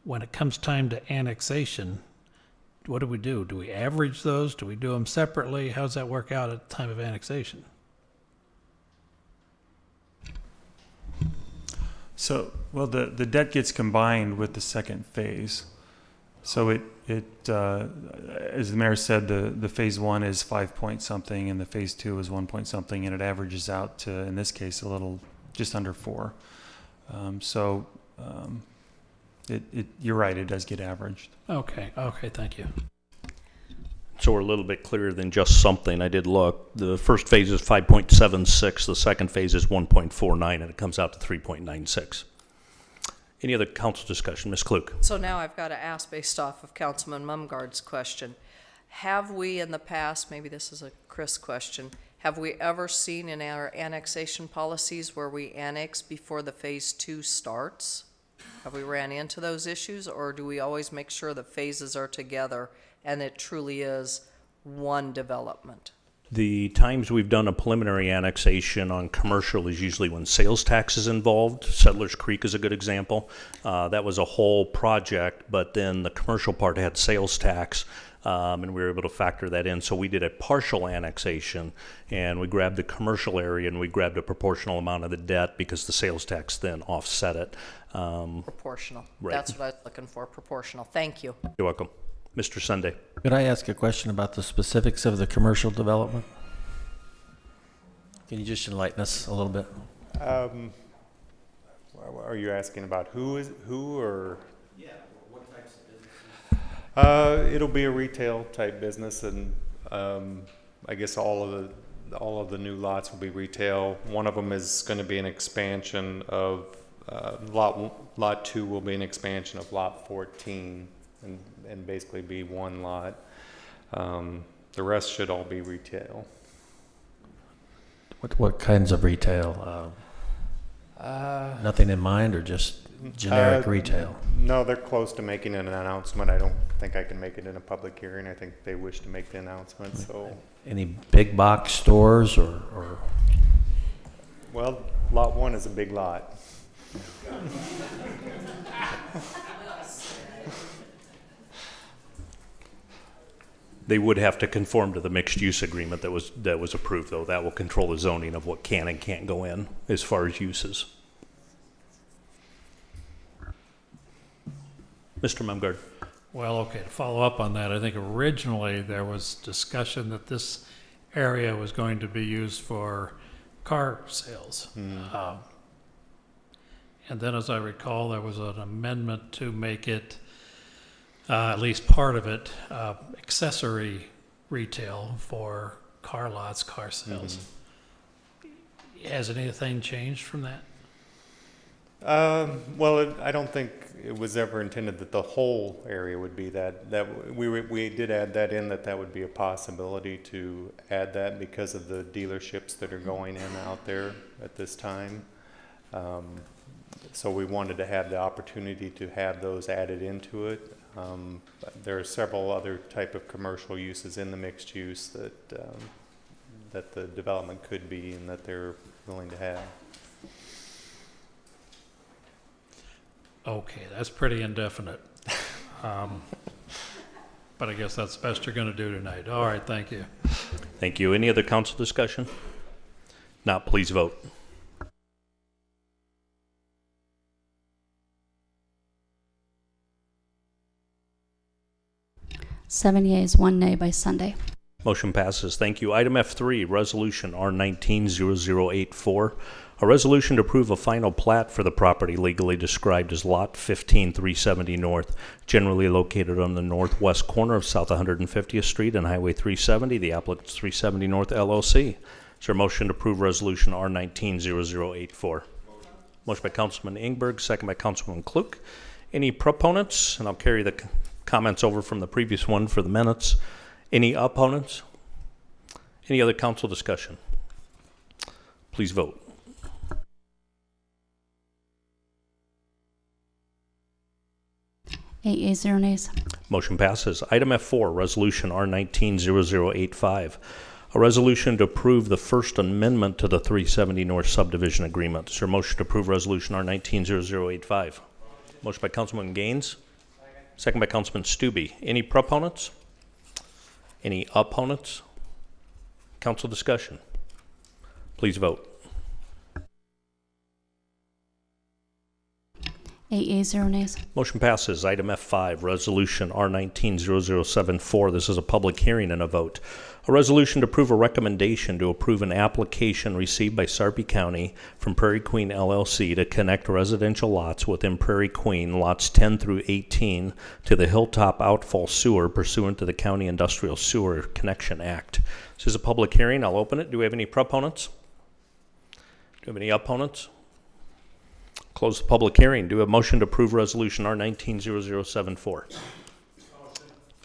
when it comes time to annexation, what do? Do we average those? Do we do them separately? How does that work out at the time of annexation? So, well, the debt gets combined with the second phase. So it as the mayor said, the phase one is 5 point something, and the phase two is 1 point something, and it averages out to, in this case, a little just under 4. You're right, it does get averaged. Okay, thank you. So we're a little bit clearer than just something. I did look. The first phase is 5.76. The second phase is 1.49, and it comes out to 3.96. Any other council discussion? Ms. Klug. So now I've got to ask, based off of Councilman Mumgard's question, have we in the past, maybe this is a Chris question, have we ever seen in our annexation policies where we annex before the phase 2 starts? Have we ran into those issues, or do we always make sure the phases are together and it truly is one development? The times we've done a preliminary annexation on commercial is usually when sales tax is involved. Settlers Creek is a good example. That was a whole project, but then the commercial part had sales tax, and we were able to factor that in. So we did a partial annexation, and we grabbed the commercial area and we grabbed a proportional amount of the debt because the sales tax then offset it. Proportional. Right. That's what I was looking for, proportional. Thank you. You're welcome. Mr. Sunday. Could I ask a question about the specifics of the commercial development? Can you just enlighten us a little bit? Are you asking about who or? Yeah, what types of businesses? It'll be a retail type business, and I guess all of the new lots will be retail. One of them is going to be an expansion of lot 2 will be an expansion of lot 14, and basically be one lot. The rest should all be retail. What kinds of retail? Nothing in mind, or just generic retail? No, they're close to making an announcement. I don't think I can make it in a public hearing. I think they wish to make the announcement. So, any big box stores or? Well, lot 1 is a big lot. They would have to conform to the mixed use agreement that was approved, though. That will control the zoning of what can and can't go in as far as uses. Mr. Mumgard. Well, okay, to follow up on that, I think originally there was discussion that this area was going to be used for car sales. And then, as I recall, there was an amendment to make it, at least part of it, accessory retail for car lots, car sales. Has anything changed from that? Well, I don't think it was ever intended that the whole area would be that. We did add that in, that would be a possibility to add that because of the dealerships that are going in out there at this time. So we wanted to have the opportunity to have those added into it. There are several other type of commercial uses in the mixed use that the development could be and that they're willing to have. Okay, that's pretty indefinite. But I guess that's the best you're going to do tonight. All right, thank you. Thank you. Any other council discussion? Not, please vote. Seven yeas, one nay by Sunday. Motion passes. Thank you. Item F3, Resolution R190084, a resolution to approve a final plat for the property legally described as Lot 15370 North, generally located on the northwest corner of South 150th Street and Highway 370, the applicant's 370 North LLC. Is there a motion to approve Resolution R190084? Motion by Councilman Ingberg, second by Councilman Klug. Any proponents? And I'll carry the comments over from the previous one for the minutes. Any opponents? Any other council discussion? Please vote. Eight yeas, zero nays. Motion passes. Item F4, Resolution R190085, a resolution to approve the First Amendment to the 370 North Subdivision Agreement. Is there a motion to approve Resolution R190085? Motion by Councilman Gaines. Second by Councilman Stube. Any proponents? Any opponents? Council discussion. Please vote. Eight yeas, zero nays. Motion passes. Item F5, Resolution R190074. This is a public hearing and a vote. A resolution to approve a recommendation to approve an application received by Sarpy County from Prairie Queen LLC to connect residential lots within Prairie Queen, lots 10 through 18, to the Hilltop Outfall Sewer pursuant to the County Industrial Sewer Connection Act. This is a public hearing. I'll open it. Do we have any proponents? Do we have any opponents? Close the public hearing. Do we have a motion to approve Resolution R190074?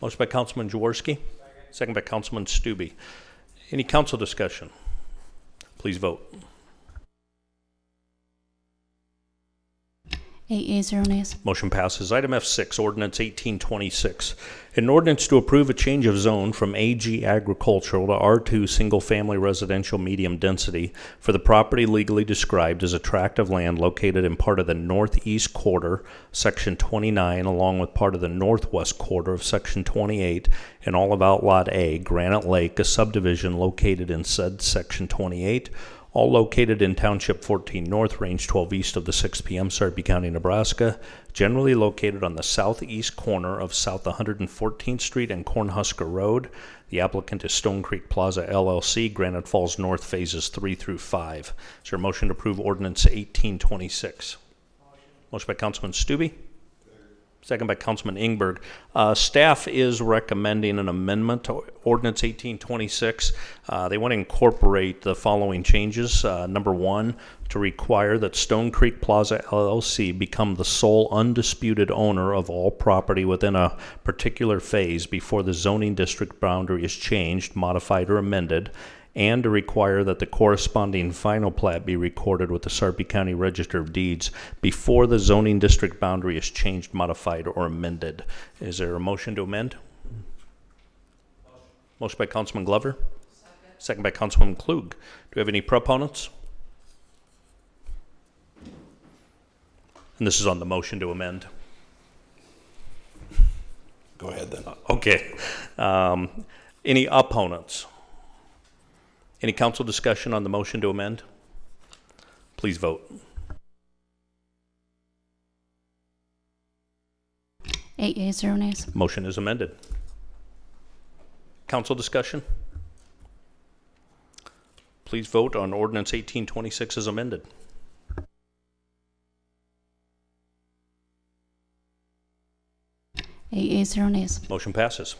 Motion by Councilman Jaworski. Second by Councilman Stube. Any council discussion? Please vote. Eight yeas, zero nays. Motion passes. Item F6, Ordinance 1826. An ordinance to approve a change of zone from AG agricultural to R2 single-family residential medium density for the property legally described as a tract of land located in part of the northeast quarter, Section 29, along with part of the northwest quarter of Section 28, and all of Outlot A, Granite Lake, a subdivision located in said Section 28, all located in Township 14 North, Range 12 east of the 6 p.m., Sarpy County, Nebraska, generally located on the southeast corner of South 114th Street and Cornhusker Road. The applicant is Stone Creek Plaza LLC, Granite Falls North, phases 3 through 5. Is there a motion to approve Ordinance 1826? Motion by Councilman Stube. Second by Councilman Ingberg. Staff is recommending an amendment to Ordinance 1826. They want to incorporate the following changes. Number one, to require that Stone Creek Plaza LLC become the sole undisputed owner of all property within a particular phase before the zoning district boundary is changed, modified, or amended, and to require that the corresponding final plat be recorded with the Sarpy County Register of Deeds before the zoning district boundary is changed, modified, or amended. Is there a motion to amend? Motion by Councilman Glover. Second by Councilwoman Klug. Do we have any proponents? And this is on the motion to amend. Go ahead then. Okay. Any opponents? Any council discussion on the motion to amend? Please vote. Eight yeas, zero nays. Motion is amended. Council discussion? Please vote on Ordinance 1826 as amended. Eight yeas, zero nays. Motion passes.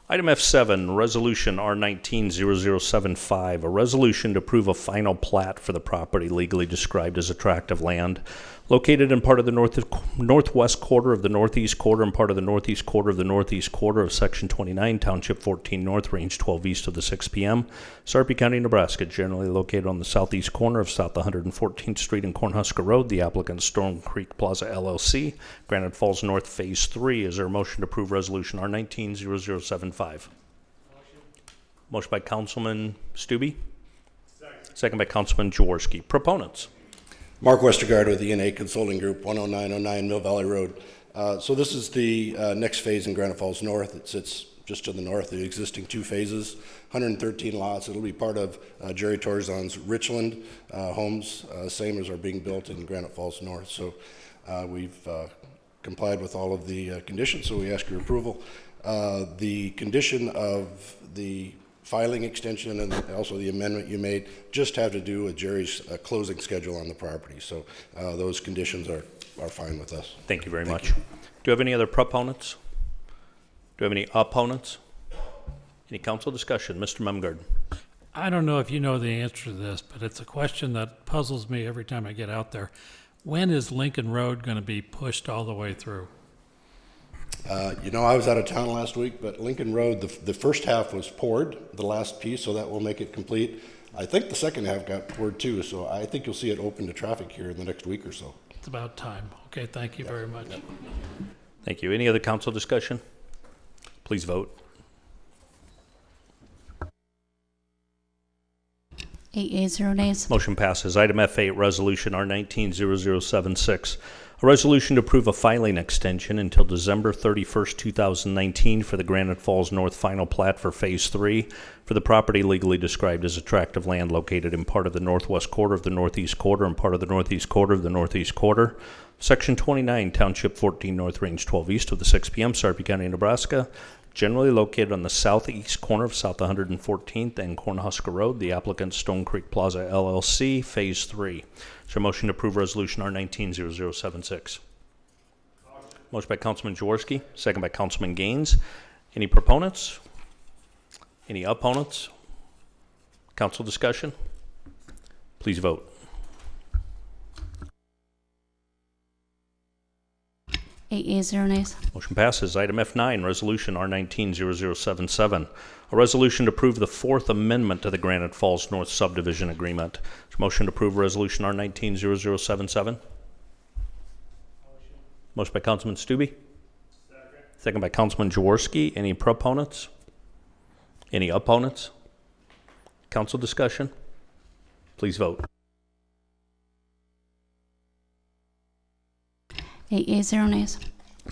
Item F7, Resolution R190075, a resolution to approve a final plat for the property legally described as a tract of land located in part of the northwest quarter of the northeast quarter and part of the northeast quarter of the northeast quarter of Section 29, Township 14 North, Range 12 east of the 6 p.m., Sarpy County, Nebraska, generally located on the southeast corner of South 114th Street and Cornhusker Road. The applicant, Stone Creek Plaza LLC, Granite Falls North, Phase 3. Is there a motion to approve Resolution R190075? Motion by Councilman Stube. Second by Councilman Jaworski. Proponents? Mark Westergaard with the ENA Consulting Group, 10909 Mill Valley Road. So this is the next phase in Granite Falls North. It sits just to the north, the existing 2 phases, 113 lots. It'll be part of Jerry Torzon's Richland homes, same as are being built in Granite Falls North. So we've complied with all of the conditions, so we ask your approval. The condition of the filing extension and also the amendment you made just have to do with Jerry's closing schedule on the property. So those conditions are fine with us. Thank you very much. Do you have any other proponents? Do you have any opponents? Any council discussion? Mr. Mumgard. I don't know if you know the answer to this, but it's a question that puzzles me every time I get out there. When is Lincoln Road going to be pushed all the way through? You know, I was out of town last week, but Lincoln Road, the first half was poured, the last piece, so that will make it complete. I think the second half got poured too, so I think you'll see it open to traffic here in the next week or so. It's about time. Okay, thank you very much. Thank you. Any other council discussion? Please vote. 8 yeas, 0 nays. Motion passes. Item F8, Resolution R19-0076. A resolution to approve a filing extension until December 31st, 2019 for the Granite Falls North final plat for Phase 3 for the property legally described as a tract of land located in part of the northwest quarter of the northeast quarter and part of the northeast quarter of the northeast quarter. Section 29, Township 14 North, Range 12 East of the 6 p.m., Sarpy County, Nebraska. Generally located on the southeast corner of South 114th and Cornhusker Road. The applicant, Stone Creek Plaza LLC, Phase 3. Is there a motion to approve Resolution R19-0076? Motion by Councilman Jaworski, second by Councilman Gaines. Any proponents? Any opponents? Council discussion? Please vote. 8 yeas, 0 nays. Motion passes. Item F9, Resolution R19-0077. A resolution to approve the Fourth Amendment to the Granite Falls North Subdivision Agreement. Motion to approve Resolution R19-0077. Motion by Councilman Stubbe. Second by Councilman Jaworski. Any proponents? Any opponents? Council discussion? Please vote. 8 yeas, 0 nays.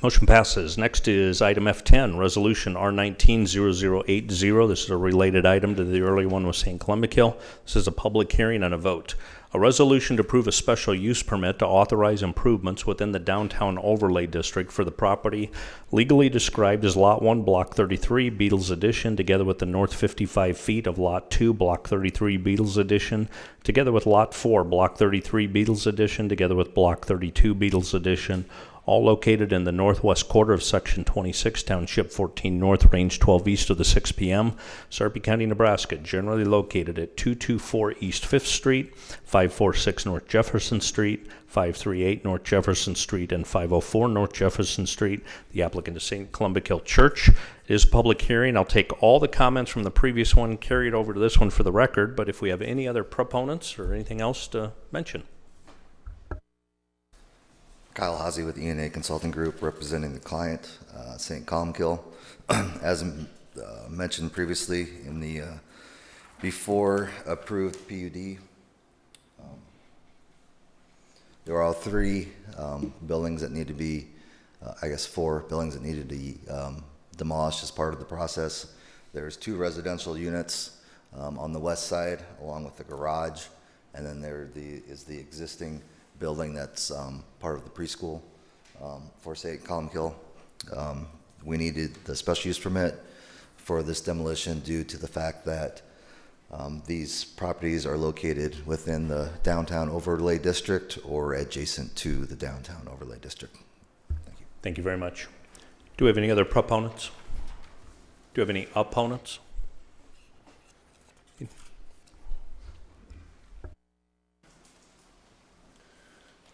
Motion passes. Next is item F10, Resolution R19-0080. This is a related item to the earlier one with St. Columbia. This is a public hearing and a vote. A resolution to approve a special use permit to authorize improvements within the downtown overlay district for the property legally described as Lot 1, Block 33, Beatles Edition, together with the north 55 feet of Lot 2, Block 33, Beatles Edition, together with Lot 4, Block 33, Beatles Edition, together with Block 32, Beatles Edition, all located in the northwest quarter of Section 26, Township 14 North, Range 12 East of the 6 p.m., Sarpy County, Nebraska, generally located at 224 East 5th Street, 546 North Jefferson Street, 538 North Jefferson Street, and 504 North Jefferson Street. The applicant is St. Columbia Church. It is a public hearing. I'll take all the comments from the previous one, carry it over to this one for the record, but if we have any other proponents or anything else to mention. Kyle Hazy with ENA Consulting Group, representing the client, St. Columkill. As mentioned previously in the before approved PUD, there are all 3 buildings that need to be, I guess 4 buildings that needed to be demolished as part of the process. There's 2 residential units on the west side, along with the garage, and then there is the existing building that's part of the preschool for St. Columkill. We needed the special use permit for this demolition due to the fact that these properties are located within the downtown overlay district or adjacent to the downtown overlay district. Thank you. Thank you very much. Do we have any other proponents? Do we have any opponents?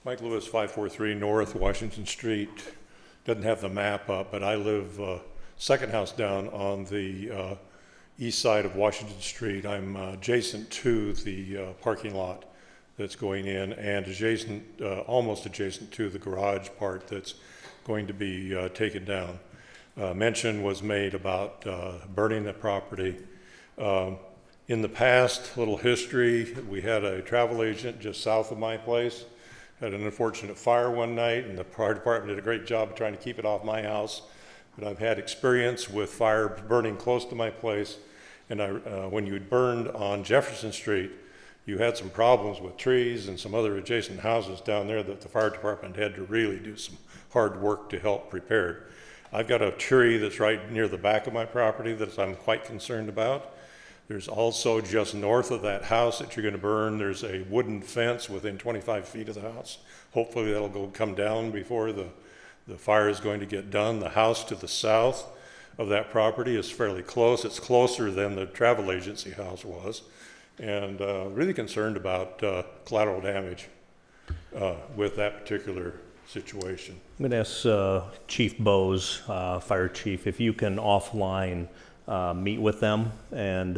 Mike Lewis, 543 North Washington Street. Doesn't have the map up, but I live second house down on the east side of Washington Street. I'm adjacent to the parking lot that's going in and adjacent, almost adjacent to the garage part that's going to be taken down. Mention was made about burning the property. In the past, little history, we had a travel agent just south of my place. Had an unfortunate fire one night, and the fire department did a great job of trying to keep it off my house. but I've had experience with fire burning close to my place. And when you burned on Jefferson Street, you had some problems with trees and some other adjacent houses down there that the fire department had to really do some hard work to help prepare. I've got a tree that's right near the back of my property that I'm quite concerned about. There's also just north of that house that you're going to burn, there's a wooden fence within 25 feet of the house. Hopefully that'll come down before the fire is going to get done. The house to the south of that property is fairly close. It's closer than the travel agency house was. And really concerned about collateral damage with that particular situation. I'm going to ask Chief Bowes, Fire Chief, if you can offline meet with them and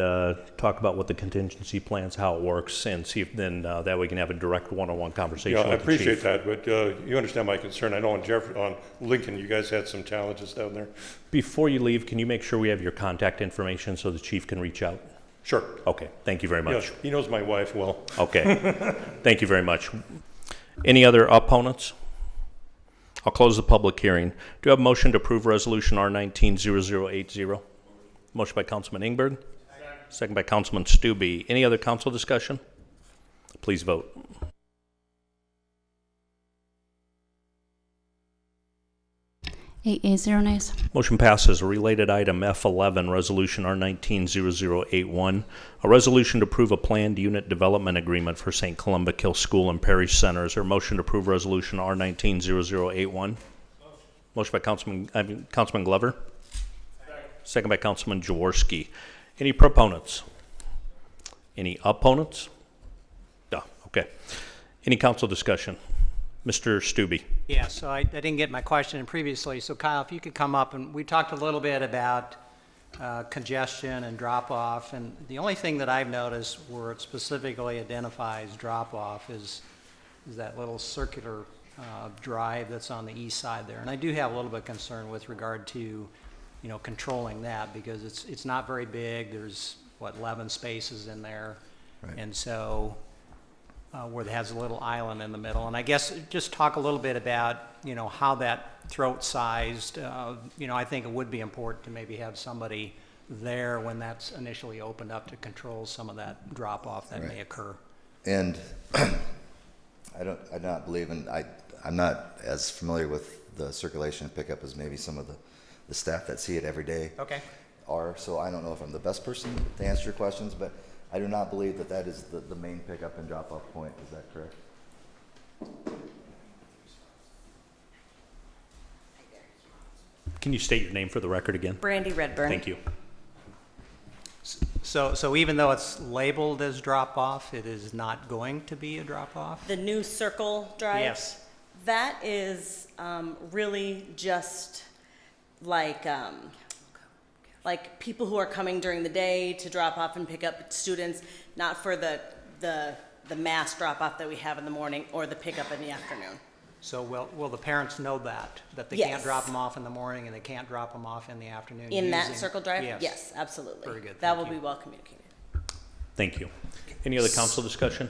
talk about what the contingency plans, how it works, and see if then that we can have a direct one-on-one conversation. Yeah, I with the appreciate chief. that, but you understand my concern. I know on Lincoln, you guys had some challenges down there. Before you leave, can you make sure we have your contact information so the chief can reach out? Sure. Okay, thank you very much. Yes, he knows my wife well. Okay, thank you very much. Any other opponents? I'll close the public hearing. Do you have a motion to approve Resolution R190080? Motion by Councilman Ingberg. Second by Councilman Stube. Any other council discussion? Please vote. Eight ayes, 0 nays. Motion passes. A related item, F11, Resolution R190081, a resolution to approve a planned unit development agreement for St. Columba Kill School and Parish Center. Is there a motion to approve Resolution R190081? Motion by Councilman Glover. Second by Councilman Jaworski. Any proponents? Any opponents? No. Okay. Any council discussion? Mr. Stube. Yeah, so I didn't get my question in previously. So Kyle, if you could come up, and we talked a little bit about congestion and drop-off, and the only thing that I've noticed where it specifically identifies drop-off is that little circular drive that's on the east side there. And I do have a little bit of concern with regard to, controlling that, because it's not very big. There's, 11 spaces in there. Right. And so where it has a little island in the middle. And I guess just talk a little bit about, how that throat sized, I think it would be important to maybe have somebody there when that's initially opened up to control some of that drop off that may occur. And I do not believe in, I'm not as familiar with the circulation pickup as maybe some of the staff that see it every day are. So I don't know if I'm the best person to answer your questions, but I do not believe that is the main pickup and drop-off point. Is that correct? Can you state your name for the record again? Brandy Redburn. Thank you. So even though it's labeled as drop-off, it is not going to be a drop-off? The new circle drive? Yes. That is really just like people who are coming during the day to drop off and pick up students, not for the mass drop off that we have in the morning or the pickup in the afternoon. So will the parents know that they Yes. can't drop them off in the morning and they can't drop them off in the afternoon? In that circle drive? Yes. Yes, absolutely. Very good. That will be well communicated. Thank you. Any other council discussion?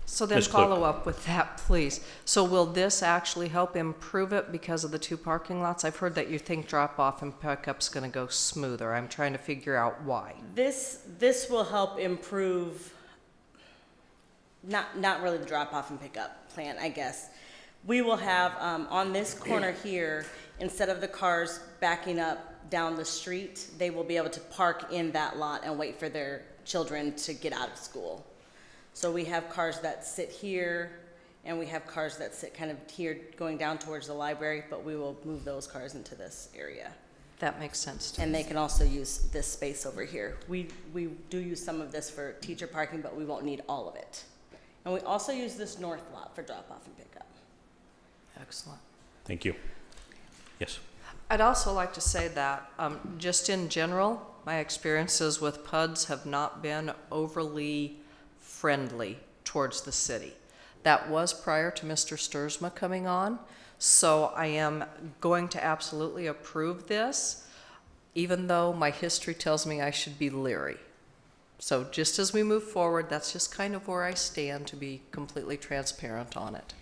So then Ms. Cook. follow up with that, please. So will this actually help improve it because of the two parking lots? I've heard that you think drop-off and pickup's going to go smoother. I'm trying to figure out why. This will help improve, not really the drop off and pickup plan, I guess. We will have on this corner here, instead of the cars backing up down the street, they will be able to park in that lot and wait for their children to get out of school. So we have cars that sit here, and we have cars that sit kind of here going down towards the library, but we will move those cars into this area. That makes sense to me. And they can also use this space over here. We do use some of this for teacher parking, but we won't need all of it. And we also use this north lot for drop-off and pickup. Excellent. Thank you. Yes. I'd also like to say that just in general, my experiences with PUDs have not been overly friendly towards the city. That was prior to Mr. Stursma coming on, so I am going to absolutely approve this, even though my history tells me I should be leery. So just as we move forward, that's just kind of where I stand, to be completely transparent on it.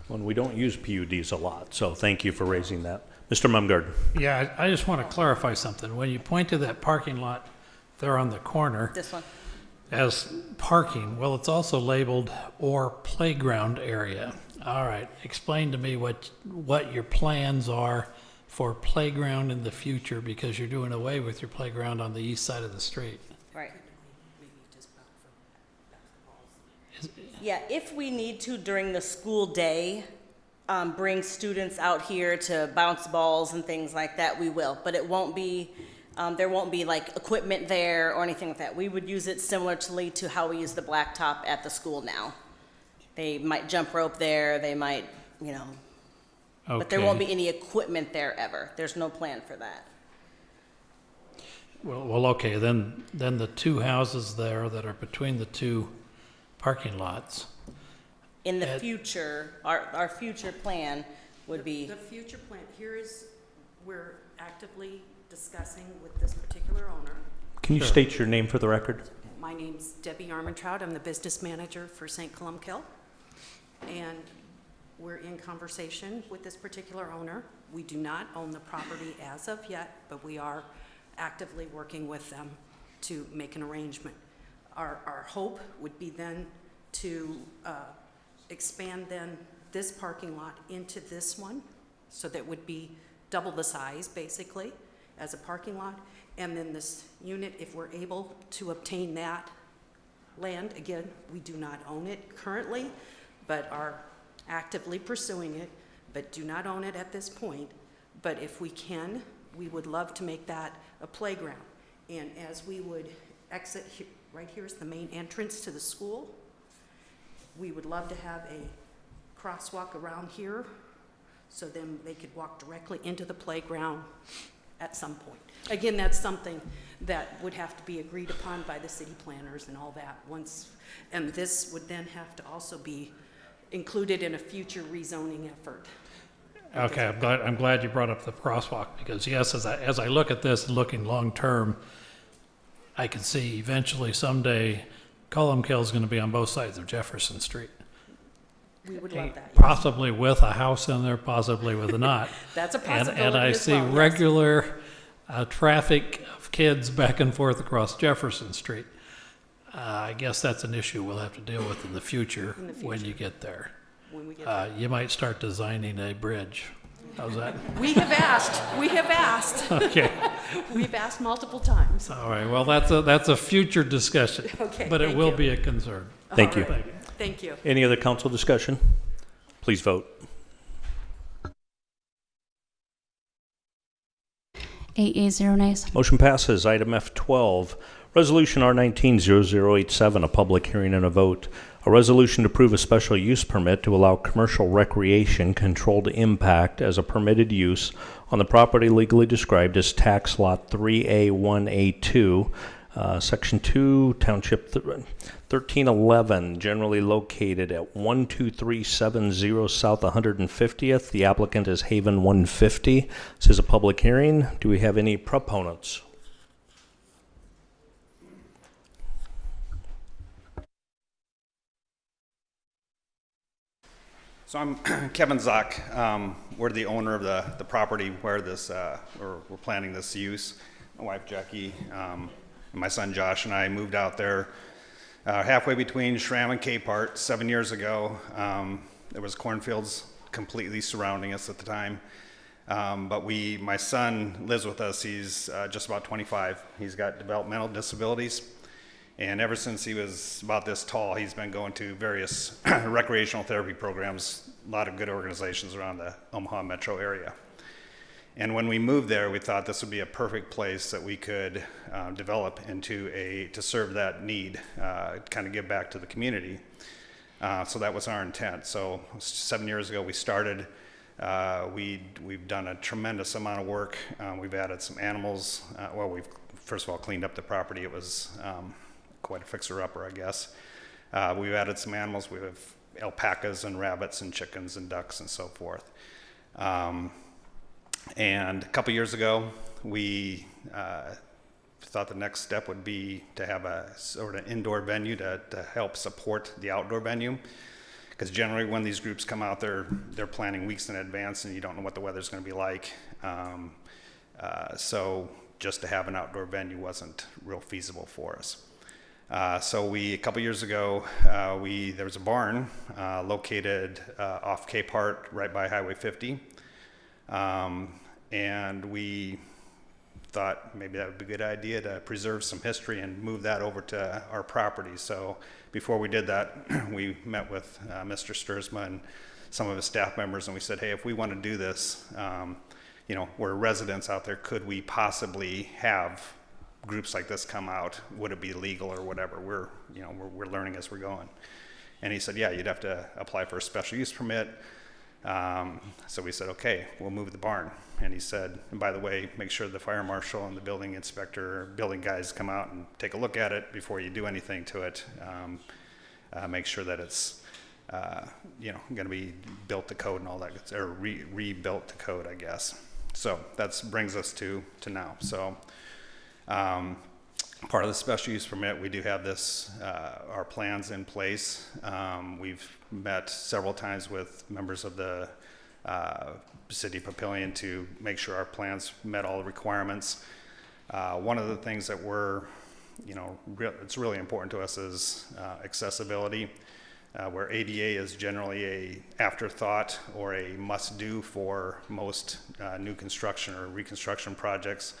Well, we don't use PUDs a lot, so thank you for raising that. Mr. Mumgarden. Yeah, I just want to clarify something. When you point to that parking lot there on the corner This one. as parking, well, it's also labeled or playground area. All right, explain to me what your plans are for playground in the future, because you're doing away with your playground on the east side of the street. Right. Yeah, if we need to during the school day, bring students out here to bounce balls and things like that, we will. But it won't be, there won't be like equipment there or anything like that. We would use it similarly to how we use the blacktop at the school now. They might jump rope there, they might, you know, but there won't be any equipment there ever. There's no plan for that. Well, okay, then the two houses there that are between the two parking lots. In the future, our future plan would be. The future plan, here is, we're actively discussing with this particular owner. Can you state your name for the record? My name's Debbie Armentrout. I'm the business manager for St. Columkill. And we're in conversation with this particular owner. We do not own the property as of yet, but we are actively working with them to make an arrangement. Our hope would be then to expand then this parking lot into this one, so that would be double the size basically as a parking lot. And then this unit, if we're able to obtain that land, again, we do not own it currently, but are actively pursuing it, but do not own it at this point. But if we can, we would love to make that a playground. And as we would exit, right here is the main entrance to the school. We would love to have a crosswalk around here, so then they could walk directly into the playground at some point. Again, that's something that would have to be agreed upon by the city planners and all that once, and this would then have to also be included in a future rezoning effort. Okay, I'm glad you brought up the crosswalk, because yes, as I look at this, looking long-term, I can see eventually someday Columkill is going to be on both sides of Jefferson Street. We would love that. Possibly with a house in there, possibly with a not. That's a possibility And I as see well, yes. regular traffic of kids back and forth across Jefferson Street. I guess that's an issue we'll have to deal with in the future, when you get there. When we get there. You might start designing a bridge. How's that? We have asked. Okay. We've asked multiple times. All right, well, that's a future discussion. Okay, but it thank will you. be a concern. Thank you. All right. Thank you. Any other council discussion? Please vote. 8 yeas, 0 nays. Motion passes. Item F12, Resolution R190087, a public hearing and a vote. A resolution to approve a special use permit to allow commercial recreation controlled impact as a permitted use on the property legally described as tax lot 3A1A2, Section 2, Township 1311, generally located at 12370 South 150th. The applicant is Haven 150. This is a public hearing. Do we have any proponents? So I'm Kevin Zock. We're the owner of the property where this, we're planning this use. My wife Jackie, and my son Josh and I moved out there halfway between Schramm and Capehart 7 years ago. There was cornfields completely surrounding us at the time. But my son lives with us. He's just about 25. He's got developmental disabilities. And ever since he was about this tall, he's been going to various recreational therapy programs, a lot of good organizations around the Omaha metro area. And when we moved there, we thought this would be a perfect place that we could develop into to serve that need, kind of give back to the community. So that was our intent. So 7 years ago we started. We've done a tremendous amount of work. We've added some animals. Well, we've first of all cleaned up the property. It was quite a fixer-upper, I guess. We've added some animals. We have alpacas and rabbits and chickens and ducks and so forth. And a couple years ago, we thought the next step would be to have a sort of indoor venue to help support the outdoor venue. because generally when these groups come out, they're planning weeks in advance, and you don't know what the weather's going to be like. So just to have an outdoor venue wasn't real feasible for us. So a couple years ago, there was a barn located off Cape Hart, right by Highway 50, and we thought maybe that would be a good idea to preserve some history and move that over to our property. So before we did that, we met with Mr. Sturzma and some of his staff members, and we said, hey, if we want to do this, we're residents out there, could we possibly have groups like this come out? Would it be legal or whatever? We're learning as we're going. And he said, yeah, you'd have to apply for a special use permit. So we said, okay, we'll move the barn. And he said, and by the way, make sure the fire marshal and the building inspector, building guys come out and take a look at it before you do anything to it. Make sure that it's, going to be built to code and all that, or rebuilt to code, I guess. So that brings us to now. So part of the special use permit, we do have our plans in place. We've met several times with members of the City of Papillion to make sure our plans met all the requirements. One of the things that it's really important to us is accessibility, where ADA is generally a afterthought or a must-do for most new construction or reconstruction projects.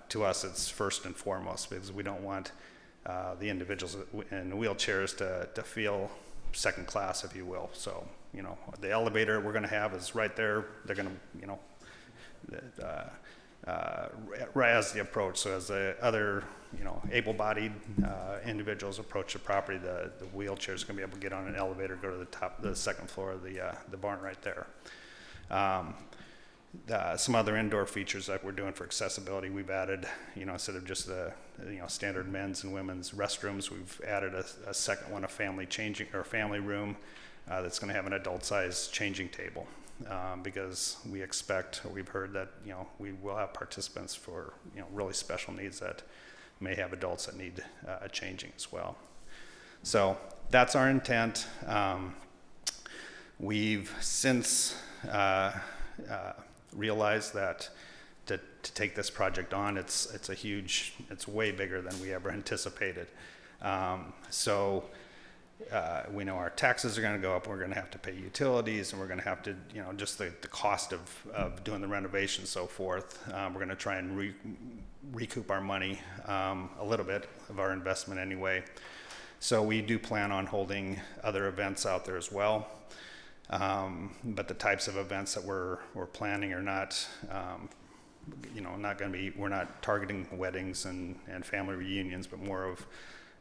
To us, it's first and foremost, because we don't want the individuals in wheelchairs to feel second class, if you will. So, the elevator we're going to have is right there. They're going to, right as the approach. So as the other, able-bodied individuals approach the property, the wheelchair is going to be able to get on an elevator, go to the second floor of the barn right there. Some other indoor features that we're doing for accessibility, we've added, instead of just the standard men's and women's restrooms, we've added a second one, a family room that's going to have an adult-sized changing table, because we expect, or we've heard that we will have participants for really special needs that may have adults that need changing as well. So that's our intent. We've since realized that to take this project on, it's way bigger than we ever anticipated. So we know our taxes are going to go up, we're going to have to pay utilities, and we're going to have to, just the cost of doing the renovation and so forth. We're going to try and recoup our money, a little bit of our investment anyway. So we do plan on holding other events out there as well. But the types of events that we're planning are not, not going to be, we're not targeting weddings and family reunions, but more of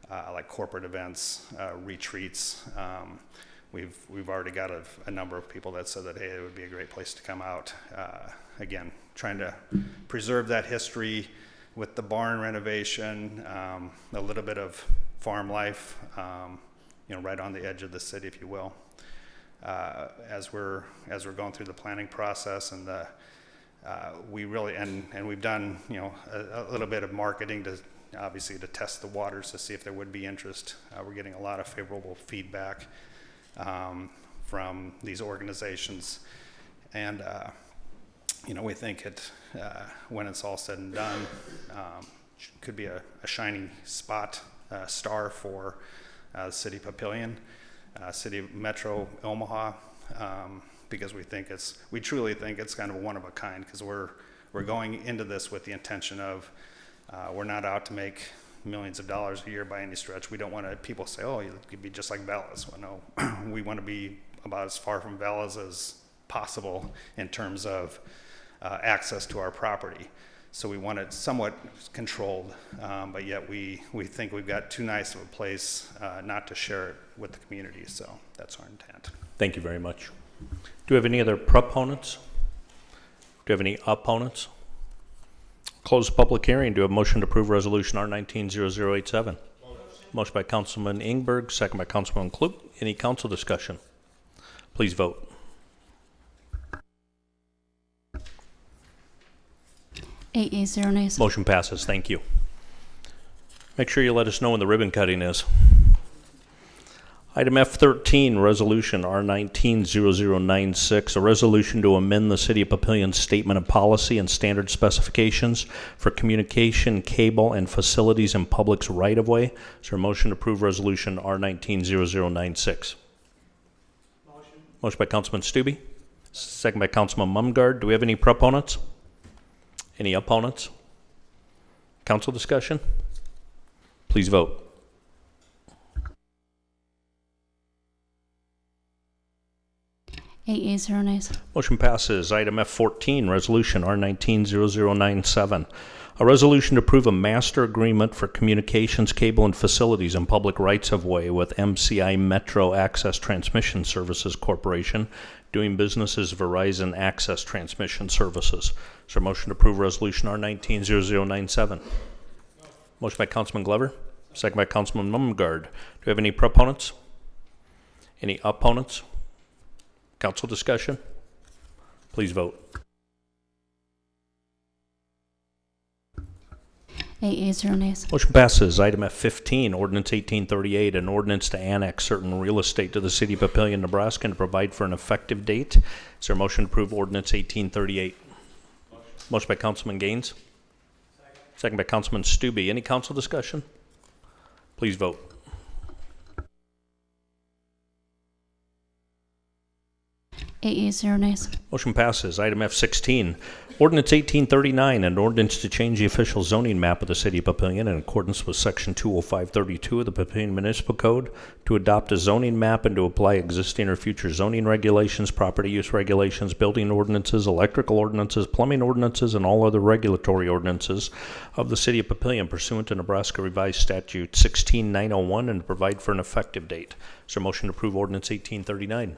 like corporate events, retreats. We've already got a number of people that said that, hey, it would be a great place to come out. Again, trying to preserve that history with the barn renovation, a little bit of farm life, right on the edge of the city, if you will. As we're going through the planning process, and we really and we've done a little bit of marketing to obviously to test the waters to see if there would be interest. We're getting a lot of favorable feedback from these organizations, and we think it when it's all said and done could be a shining star for the City of Papillion. City of Metro Omaha, because we truly think it's kind of a one of a kind, because we're going into this with the intention of we're not out to make millions of dollars a year by any stretch. We don't want people say, oh, you could be just like Bella's. Well, no, we want to be about as far from Bella's as possible in terms of access to our property. So we want it somewhat controlled, but yet we think we've got too nice of a place not to share it with the community. So that's our intent. Thank you very much. Do we have any other proponents? Do we have any opponents? Close the public hearing. Do we have a motion to approve resolution R190087? Motion by Councilman Ingberg, second by Councilman Klug. Any council discussion? Please vote. Eight yeas, 0 nays. Motion passes. Thank you. Make sure you let us know when the ribbon cutting is. Item F13, Resolution R190096, a resolution to amend the City of Papillion's Statement of Policy and Standard Specifications for communication, cable, and facilities in public's right-of-way. Is there a motion to approve Resolution R190096? Motion by Councilman Stubbe, second by Councilman Mumgard. Do we have any proponents? Any opponents? Council discussion? Please vote. Eight yeas, 0 nays. Motion passes. Item F14, Resolution R190097. A resolution to approve a master agreement for communications, cable, and facilities in public rights-of-way with MCI Metro Access Transmission Services Corporation, doing business as Verizon Access Transmission Services. Is there a motion to approve Resolution R190097? Motion by Councilman Glover, second by Councilman Mumgard. Do we have any proponents? Any opponents? Council discussion? Please vote. 8 yeas, 0 nays. Motion passes. Item F15, Ordinance 1838, an ordinance to annex certain real estate to the City of Papillion, Nebraska, and to provide for an effective date. Is there a motion to approve Ordinance 1838? Motion by Councilman Gaines. Second by Councilman Stubbe. Any council discussion? Please vote. 8 yeas, 0 nays. Motion passes. Item F16, Ordinance 1839, an ordinance to change the official zoning map of the City of Papillion in accordance with Section 20532 of the Papillion Municipal Code, to adopt a zoning map and to apply existing or future zoning regulations, property use regulations, building ordinances, electrical ordinances, plumbing ordinances, and all other regulatory ordinances of the City of Papillion pursuant to Nebraska Revised Statute 16901 and to provide for an effective date. Is there a motion to approve Ordinance 1839?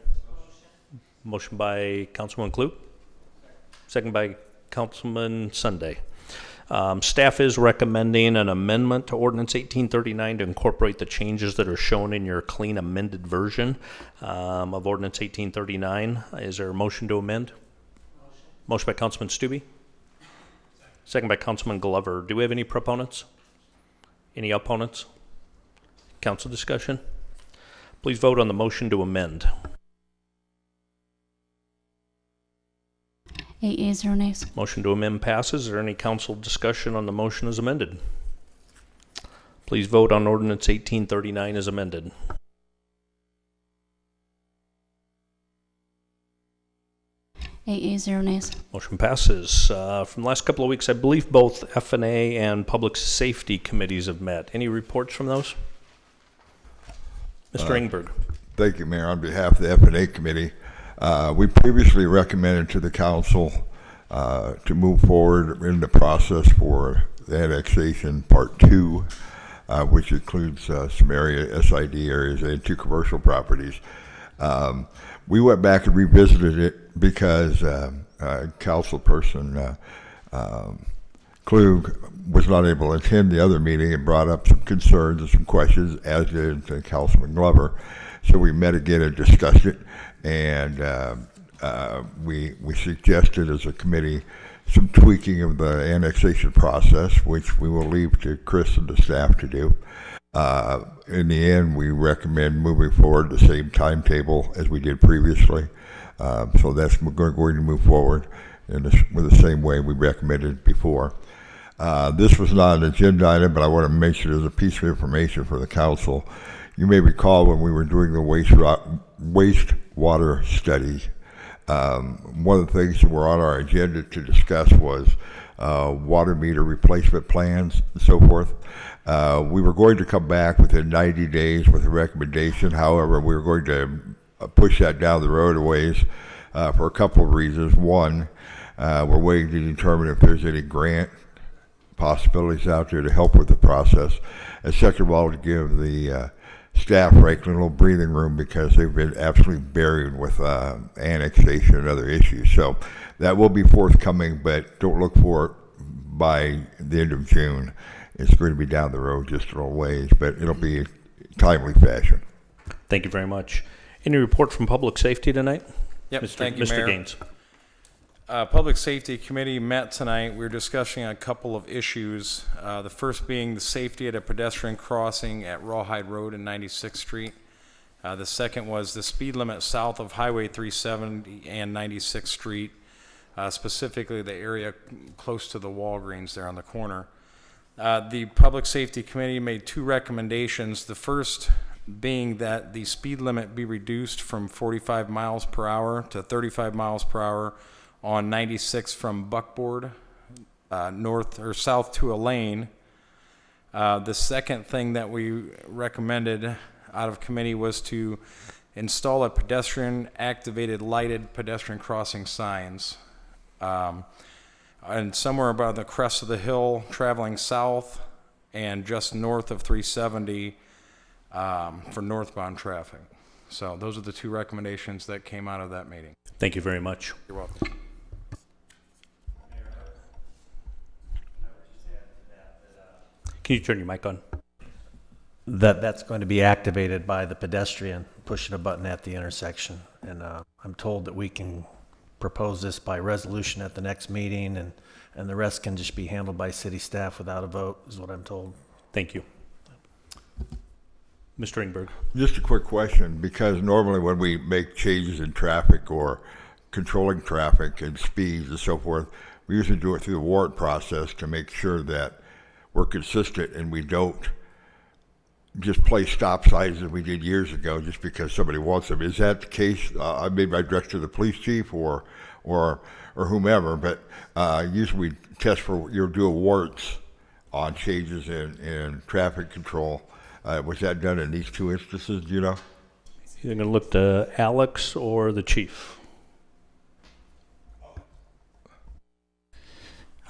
Motion by Councilman Kloop, second by Councilman Sunday. Staff is recommending an amendment to Ordinance 1839 to incorporate the changes that are shown in your clean amended version of Ordinance 1839. Is there a motion to amend? Motion by Councilman Stubbe, second by Councilman Glover. Do we have any proponents? Any opponents? Council discussion? Please vote on the motion to amend. 8 yeas, 0 nays. Motion to amend passes. Is there any council discussion on the motion as amended? Please vote on Ordinance 1839 as amended. 8 yeas, 0 nays. Motion passes. From the last couple of weeks, I believe both F&A and Public Safety Committees have met. Any reports from those? Mr. Ingberg. Thank you, Mayor. On behalf of the F&A Committee, we previously recommended to the council to move forward in the process for the annexation part 2, which includes some area SID areas and 2 commercial properties. We went back and revisited it because Councilperson Klug was not able to attend the other meeting and brought up some concerns and some questions, as did Councilman Glover. So we met again and discussed it, and we suggested as a committee some tweaking of the annexation process, which we will leave to Chris and the staff to do. In the end, we recommend moving forward the same timetable as we did previously. So that's going to move forward with the same way we recommended before. This was not an agenda item, but I want to mention as a piece of information for the council. You may recall when we were doing the wastewater study, one of the things that were on our agenda to discuss was water meter replacement plans and so forth. We were going to come back within 90 days with a recommendation. However, we were going to push that down the road a ways for a couple of reasons. One, we're waiting to determine if there's any grant possibilities out there to help with the process. And second of all, to give the staff, frankly, a little breathing room because they've been absolutely buried with annexation and other issues. So that will be forthcoming, but don't look for it by the end of June. It's going to be down the road just a little ways, but it'll be in timely fashion. Thank you very much. Any report from Public Safety tonight? Yep, thank you, Mr. Mayor. Gaines. Public Safety Committee met tonight. We were discussing a couple of issues. The first being the safety at a pedestrian crossing at Rawhide Road and 96th Street. The second was the speed limit south of Highway 370 and 96th Street, specifically the area close to the Walgreens there on the corner. The Public Safety Committee made 2 recommendations. The first being that the speed limit be reduced from 45 miles per hour to 35 miles per hour on 96 from Buckboard north or south to Elaine. The second thing that we recommended out of committee was to install a pedestrian activated lighted pedestrian crossing signs. And somewhere about the crest of the hill traveling south and just north of 370 for northbound traffic. So those are the 2 recommendations that came out of that meeting. Thank you very much. You're welcome. Can you turn your mic on? That's going to be activated by the pedestrian pushing a button at the intersection. And I'm told that we can propose this by resolution at the next meeting, and the rest can just be handled by city staff without a vote, is what I'm told. Thank you. Mr. Ingberg. Just a quick question, because normally when we make changes in traffic or controlling traffic and speeds and so forth, we usually do it through the warrant process to make sure that we're consistent and we don't just place stop signs as we did years ago just because somebody wants them. Is that the case? I made my direct to the police chief or whomever, but usually we test for, do warrants on changes in traffic control. Was that done in these 2 instances, do you know? You're going to look to Alex or the chief?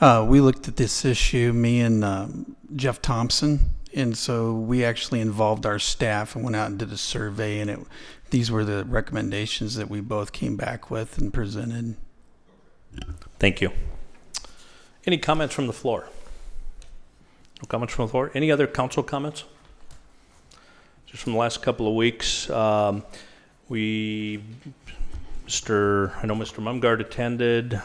We looked at this issue, me and Jeff Thompson, and so we actually involved our staff and went out and did a survey, and these were the recommendations that we both came back with and presented. Thank you. Any comments from the floor? No comments from the floor? Any other council comments? Just from the last couple of weeks, I know Mr. Mumgard attended.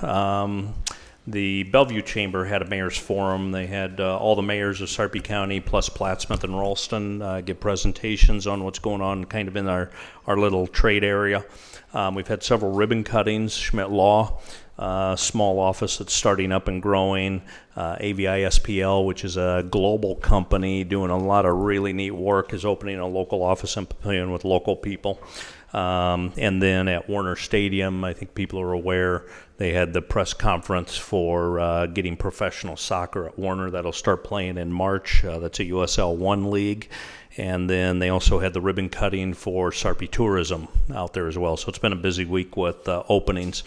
The Bellevue Chamber had a mayor's forum. They had all the mayors of Sarpy County plus Plattsmouth and Ralston give presentations on what's going on kind of in our little trade area. We've had several ribbon cuttings. Schmidt Law, small office that's starting up and growing. AVI SPL, which is a global company doing a lot of really neat work, is opening a local office in Papillion with local people. And then at Warner Stadium, I think people are aware, they had the press conference for getting professional soccer at Warner. That'll start playing in March. That's a USL 1 league. And then they also had the ribbon cutting for Sarpy Tourism out there as well. So it's been a busy week with openings.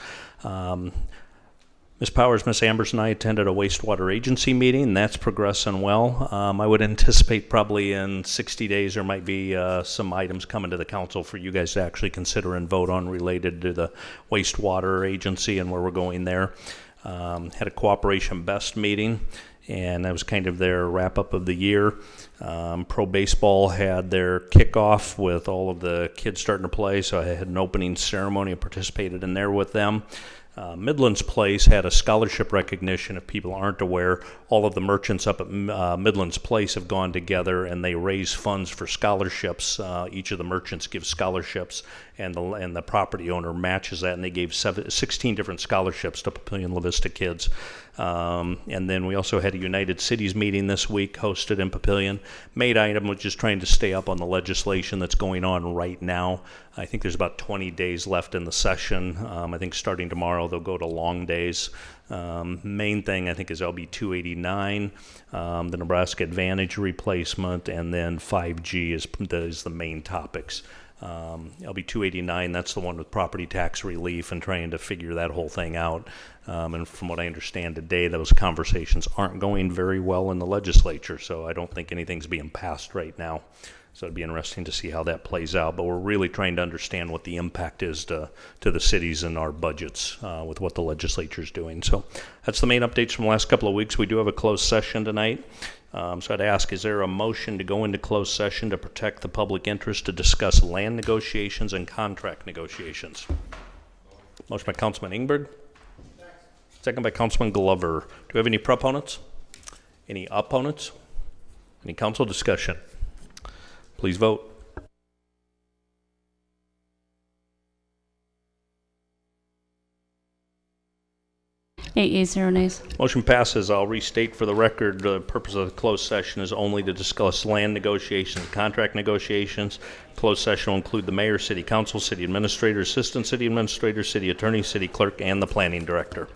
Ms. Powers, Ms. Ambers, and I attended a wastewater agency meeting, and that's progressing well. I would anticipate probably in 60 days there might be some items coming to the council for you guys to actually consider and vote on related to the wastewater agency and where we're going there. Had a Cooperation Best meeting, and that was kind of their wrap-up of the year. Pro Baseball had their kickoff with all of the kids starting to play, so I had an opening ceremony and participated in there with them. Midlands Place had a scholarship recognition. If people aren't aware, all of the merchants up at Midlands Place have gone together and they raise funds for scholarships. Each of the merchants gives scholarships, and the property owner matches that, and they gave 16 different scholarships to Papillion La Vista kids. And then we also had a United Cities meeting this week hosted in Papillion. Main item was just trying to stay up on the legislation that's going on right now. I think there's about 20 days left in the session. I think starting tomorrow they'll go to long days. Main thing I think is LB 289, the Nebraska Advantage replacement, and then 5G is the main topics. LB 289, that's the one with property tax relief and trying to figure that whole thing out. And from what I understand today, those conversations aren't going very well in the legislature, so I don't think anything's being passed right now. So it'd be interesting to see how that plays out. But we're really trying to understand what the impact is to the cities and our budgets with what the legislature's doing. So that's the main updates from the last couple of weeks. We do have a closed session tonight. So I'd ask, is there a motion to go into closed session to protect the public interest to discuss land negotiations and contract negotiations? Motion by Councilman Ingberg. Second by Councilman Glover. Do we have any proponents? Any opponents? Any council discussion? Please vote. 8 yeas, 0 nays. Motion passes. I'll restate for the record, the purpose of the closed session is only to discuss land negotiations, contract negotiations. Closed session will include the mayor, city council, city administrator, assistant city administrator, city attorney, city clerk, and the planning director.